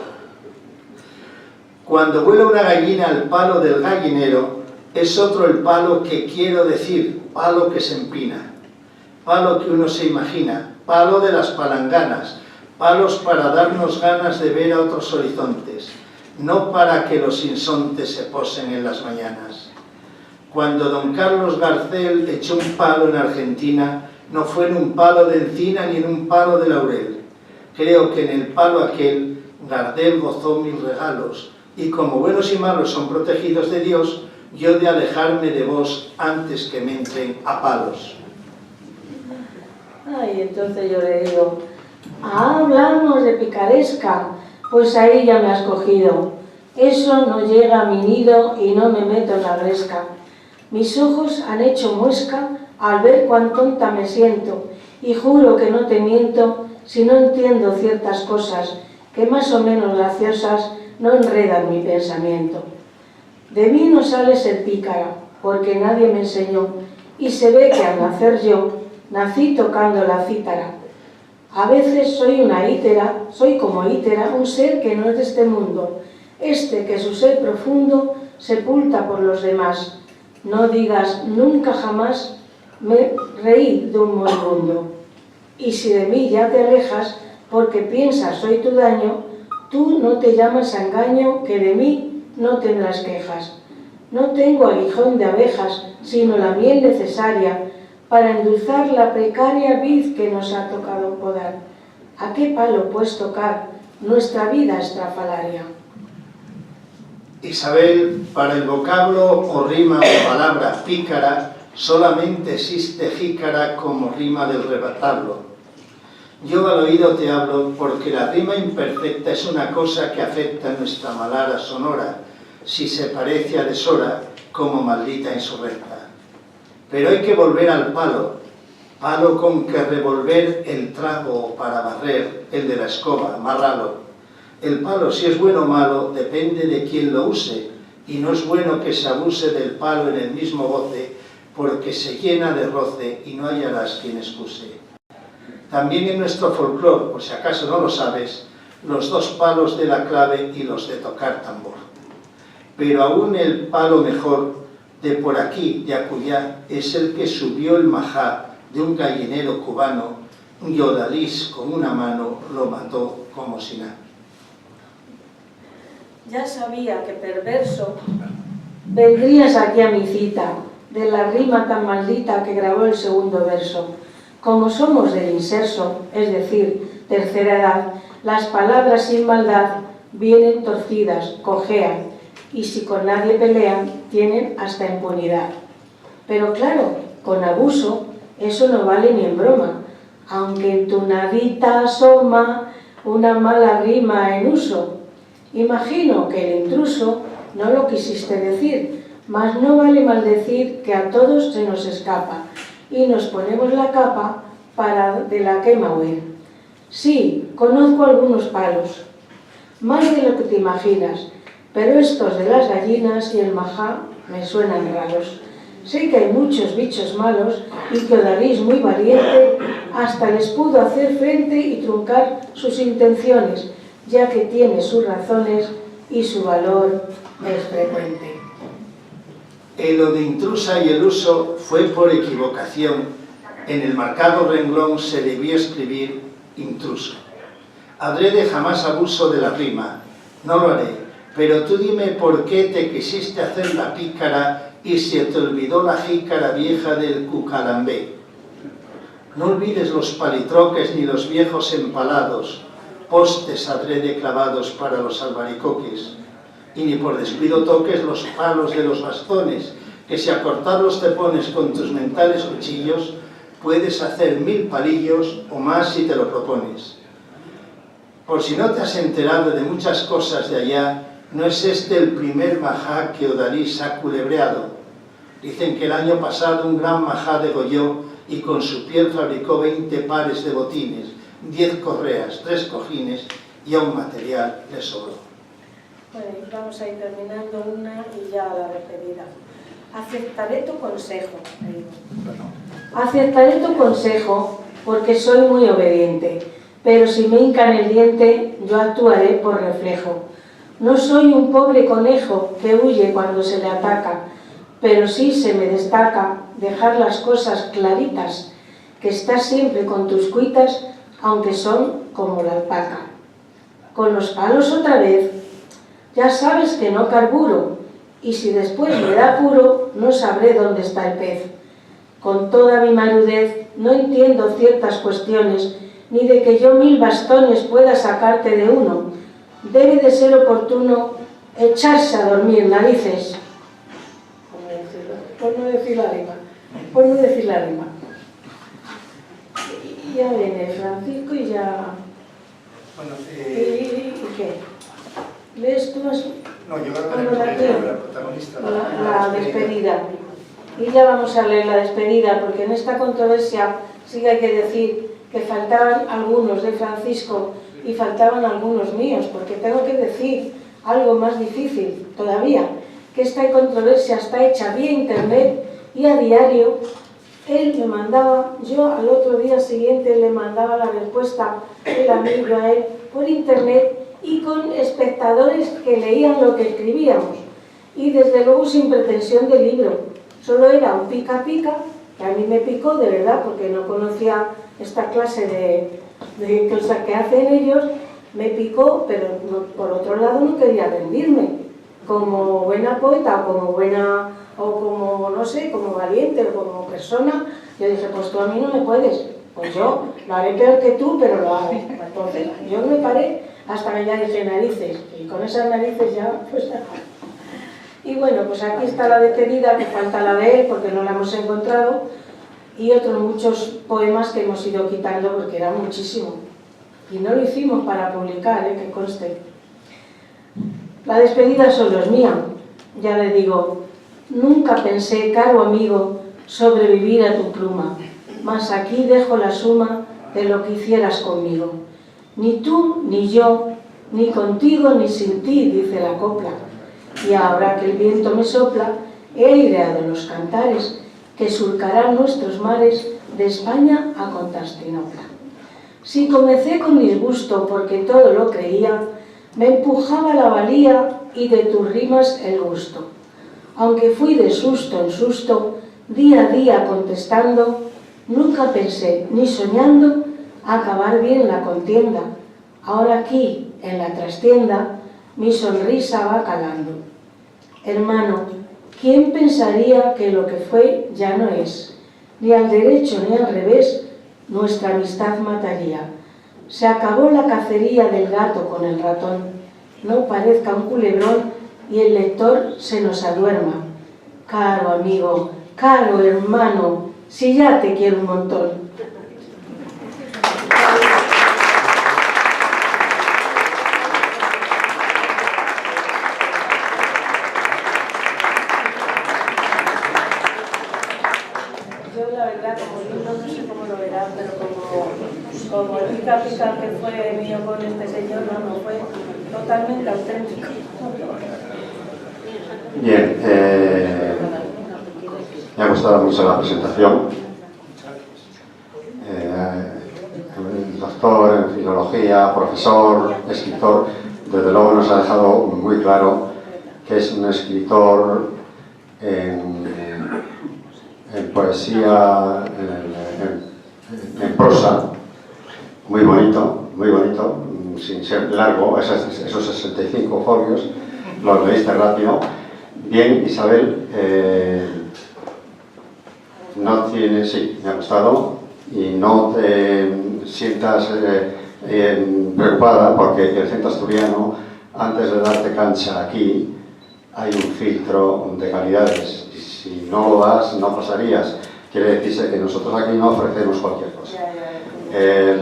D: Cuando vuela una gallina al palo del gallinero, es otro el palo que quiero decir, palo que se empina, palo que uno se imagina, palo de las palanganas, palos para darnos ganas de ver a otros horizontes, no para que los insontes se posen en las mañanas. Cuando don Carlos Garcel echó un palo en Argentina, no fue en un palo de encina ni en un palo de laurel. Creo que en el palo aquel Gardel gozó mis regalos, y como buenos y malos son protegidos de Dios, yo de alejarme de vos antes que me entren a palos.
E: Ay, entonces yo le digo, hablamos de picaresca, pues ahí ya me has cogido. Eso no llega a mi nido y no me meto en la gresca. Mis ojos han hecho muesca al ver cuán tonta me siento, y juro que no te miento si no entiendo ciertas cosas que más o menos graciosas no enredan mi pensamiento. De mí no sale ser pícara, porque nadie me enseñó, y se ve que al nacer yo nací tocando la cítara. A veces soy una ítera, soy como ítera, un ser que no es de este mundo, este que su ser profundo sepulta por los demás. No digas nunca jamás, me reí de un moribundo. Y si de mí ya te alejas, porque piensas soy tu daño, tú no te llamas a engaño, que de mí no tendrás quejas. No tengo aguijón de abejas, sino la miel necesaria para endulzar la precaria vid que nos ha tocado podar. ¿A qué palo puedes tocar nuestra vida estrafalaria?
D: Isabel, para el vocablo o rima o palabra pícara, solamente existe jícara como rima del rebatarlo. Yo al oído te hablo porque la rima imperfecta es una cosa que afecta a nuestra malara sonora, si se parece a deshora como maldita insurrecta. Pero hay que volver al palo, palo con que revolver el trago para barrer, el de la escoba, marralo. El palo, si es bueno o malo, depende de quién lo use, y no es bueno que se abuse del palo en el mismo goce, porque se llena de roce y no hallarás quien excuse. También en nuestro folclore, por si acaso no lo sabes, los dos palos de la clave y los de tocar tambor. Pero aún el palo mejor, de por aquí, de acullá, es el que subió el majá de un gallinero cubano, y Odalís con una mano lo mató como si nada.
E: Ya sabía que perverso vendrías aquí a mi cita, de la rima tan maldita que grabó el segundo verso. Como somos del inserso, es decir, tercera edad, las palabras sin maldad vienen torcidas, cojean, y si con nadie pelean, tienen hasta impunidad. Pero claro, con abuso, eso no vale ni en broma, aunque en tu nadita asoma una mala rima en uso. Imagino que el intruso no lo quisiste decir, mas no vale maldecir que a todos se nos escapa y nos ponemos la capa para de la quema huir. Sí, conozco algunos palos, más de lo que te imaginas, pero estos de las gallinas y el majá me suenan raros. Sé que hay muchos bichos malos y que Odalís, muy valiente, hasta les pudo hacer frente y truncar sus intenciones, ya que tiene sus razones y su valor es frecuente.
D: Lo de intrusa y el uso fue por equivocación. En el marcado renglón se debió escribir intruso. Adrede jamás abuso de la rima, no lo haré, pero tú dime por qué te quisiste hacer la pícara y se te olvidó la jícara vieja del cucalambé. No olvides los palitroques ni los viejos empalados, postes adrede clavados para los albaricoques, y ni por descuido toques los palos de los bastones, que si a cortarlos te pones con tus mentales cuchillos, puedes hacer 1000 palillos o más si te lo propones. Por si no te has enterado de muchas cosas de allá, no es este el primer majá que Odalís ha culebreado. Dicen que el año pasado un gran majá degolló y con su piel fabricó 20 pares de botines, 10 correas, 3 cojines y aún material le sobró.
E: Bueno, vamos a ir terminando una y ya la despedida. Aceptaré tu consejo. Aceptaré tu consejo porque soy muy obediente, pero si me hincan el diente, yo actuaré por reflejo. No soy un pobre conejo que huye cuando se le ataca, pero sí se me destaca dejar las cosas claritas, que estás siempre con tus cuitas, aunque son como la alpaca. Con los palos otra vez, ya sabes que no carburo, y si después me da apuro, no sabré dónde está el pez. Con toda mi marudez no entiendo ciertas cuestiones, ni de que yo 1000 bastones pueda sacarte de uno. Debe de ser oportuno echarse a dormir narices. Por no decir la rima. Y ya viene Francisco y ya...
D: Bueno,
E: ¿Y qué? ¿Lees tú así?
D: no, yo creo que la protagonista.
E: La despedida. Y ya vamos a leer la despedida, porque en esta controversia sí que hay que decir que faltaban algunos de Francisco y faltaban algunos míos, porque tengo que decir algo más difícil todavía, que esta controversia está hecha vía internet y a diario. Él me mandaba, yo al otro día siguiente le mandaba la respuesta del amigo a él por internet y con espectadores que leían lo que escribíamos, y desde luego sin pretensión de libro, solo era un pica pica, que a mí me picó de verdad porque no conocía esta clase de cosas que hacen ellos, me picó, pero no, por otro lado no quería rendirme, como buena poeta o como no sé, como valiente o como persona. Yo dije, pues tú a mí no me puedes, pues yo lo haré peor que tú, pero lo hago. Entonces yo me paré hasta que ya dije narices, y con esas narices ya pues nada. Y bueno, pues aquí está la despedida, que falta la de él porque no la hemos encontrado, y otros muchos poemas que hemos ido quitando porque era muchísimo y no lo hicimos para publicar, que conste. La despedida solo es mía, ya le digo. Nunca pensé, caro amigo, sobrevivir a tu pluma, mas aquí dejo la suma de lo que hicieras conmigo. Ni tú ni yo, ni contigo ni sin ti, dice la copla. Y ahora que el viento me sopla, he aireado los cantares que surcarán nuestros mares de España a Constantinopla. Si comencé con disgusto porque todo lo creía, me empujaba la valía y de tus rimas el gusto. Aunque fui de susto en susto, día a día contestando, nunca pensé, ni soñando, acabar bien la contienda. Ahora aquí, en la trastienda, mi sonrisa va calando. Hermano, ¿quién pensaría que lo que fue ya no es? Ni al derecho ni al revés, nuestra amistad mataría. Se acabó la cacería del gato con el ratón. No parezca un culebrón y el lector se nos aduerma. Caro amigo, caro hermano, si ya te quiero un montón. pica que fue mío con este señor, no fue totalmente auténtico.
A: Bien, me ha gustado mucho la presentación. El doctor en filología, profesor, escritor, desde luego nos ha dejado muy claro que es un escritor en poesía, en prosa, muy bonito, sin ser largo, esos 65 folios, los leíste rápido. Bien, Isabel, sí, me ha gustado, y no te sientas preocupada porque el Centro Asturiano, antes de darte cancha aquí, hay un filtro de calidades, y si no lo das, no pasarías. Quiere decirse que nosotros aquí no ofrecemos cualquier cosa.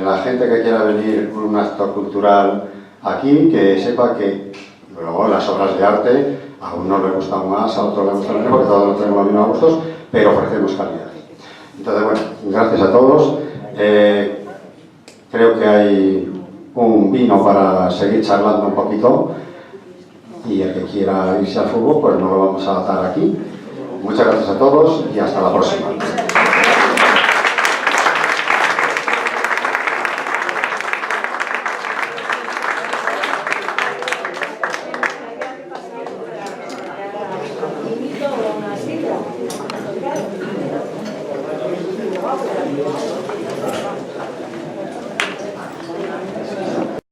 A: La gente que quiera venir a un acto cultural aquí, que sepa que luego las obras de arte a uno le gustan más, a otro le gustan menos, porque todos no tenemos los mismos gustos, pero ofrecemos calidad. Entonces, bueno, gracias a todos. Creo que hay un vino para seguir charlando un poquito, y el que quiera irse al fútbol, pues no lo vamos a atar aquí. Muchas gracias a todos y hasta la próxima.
E: Invito a una silla.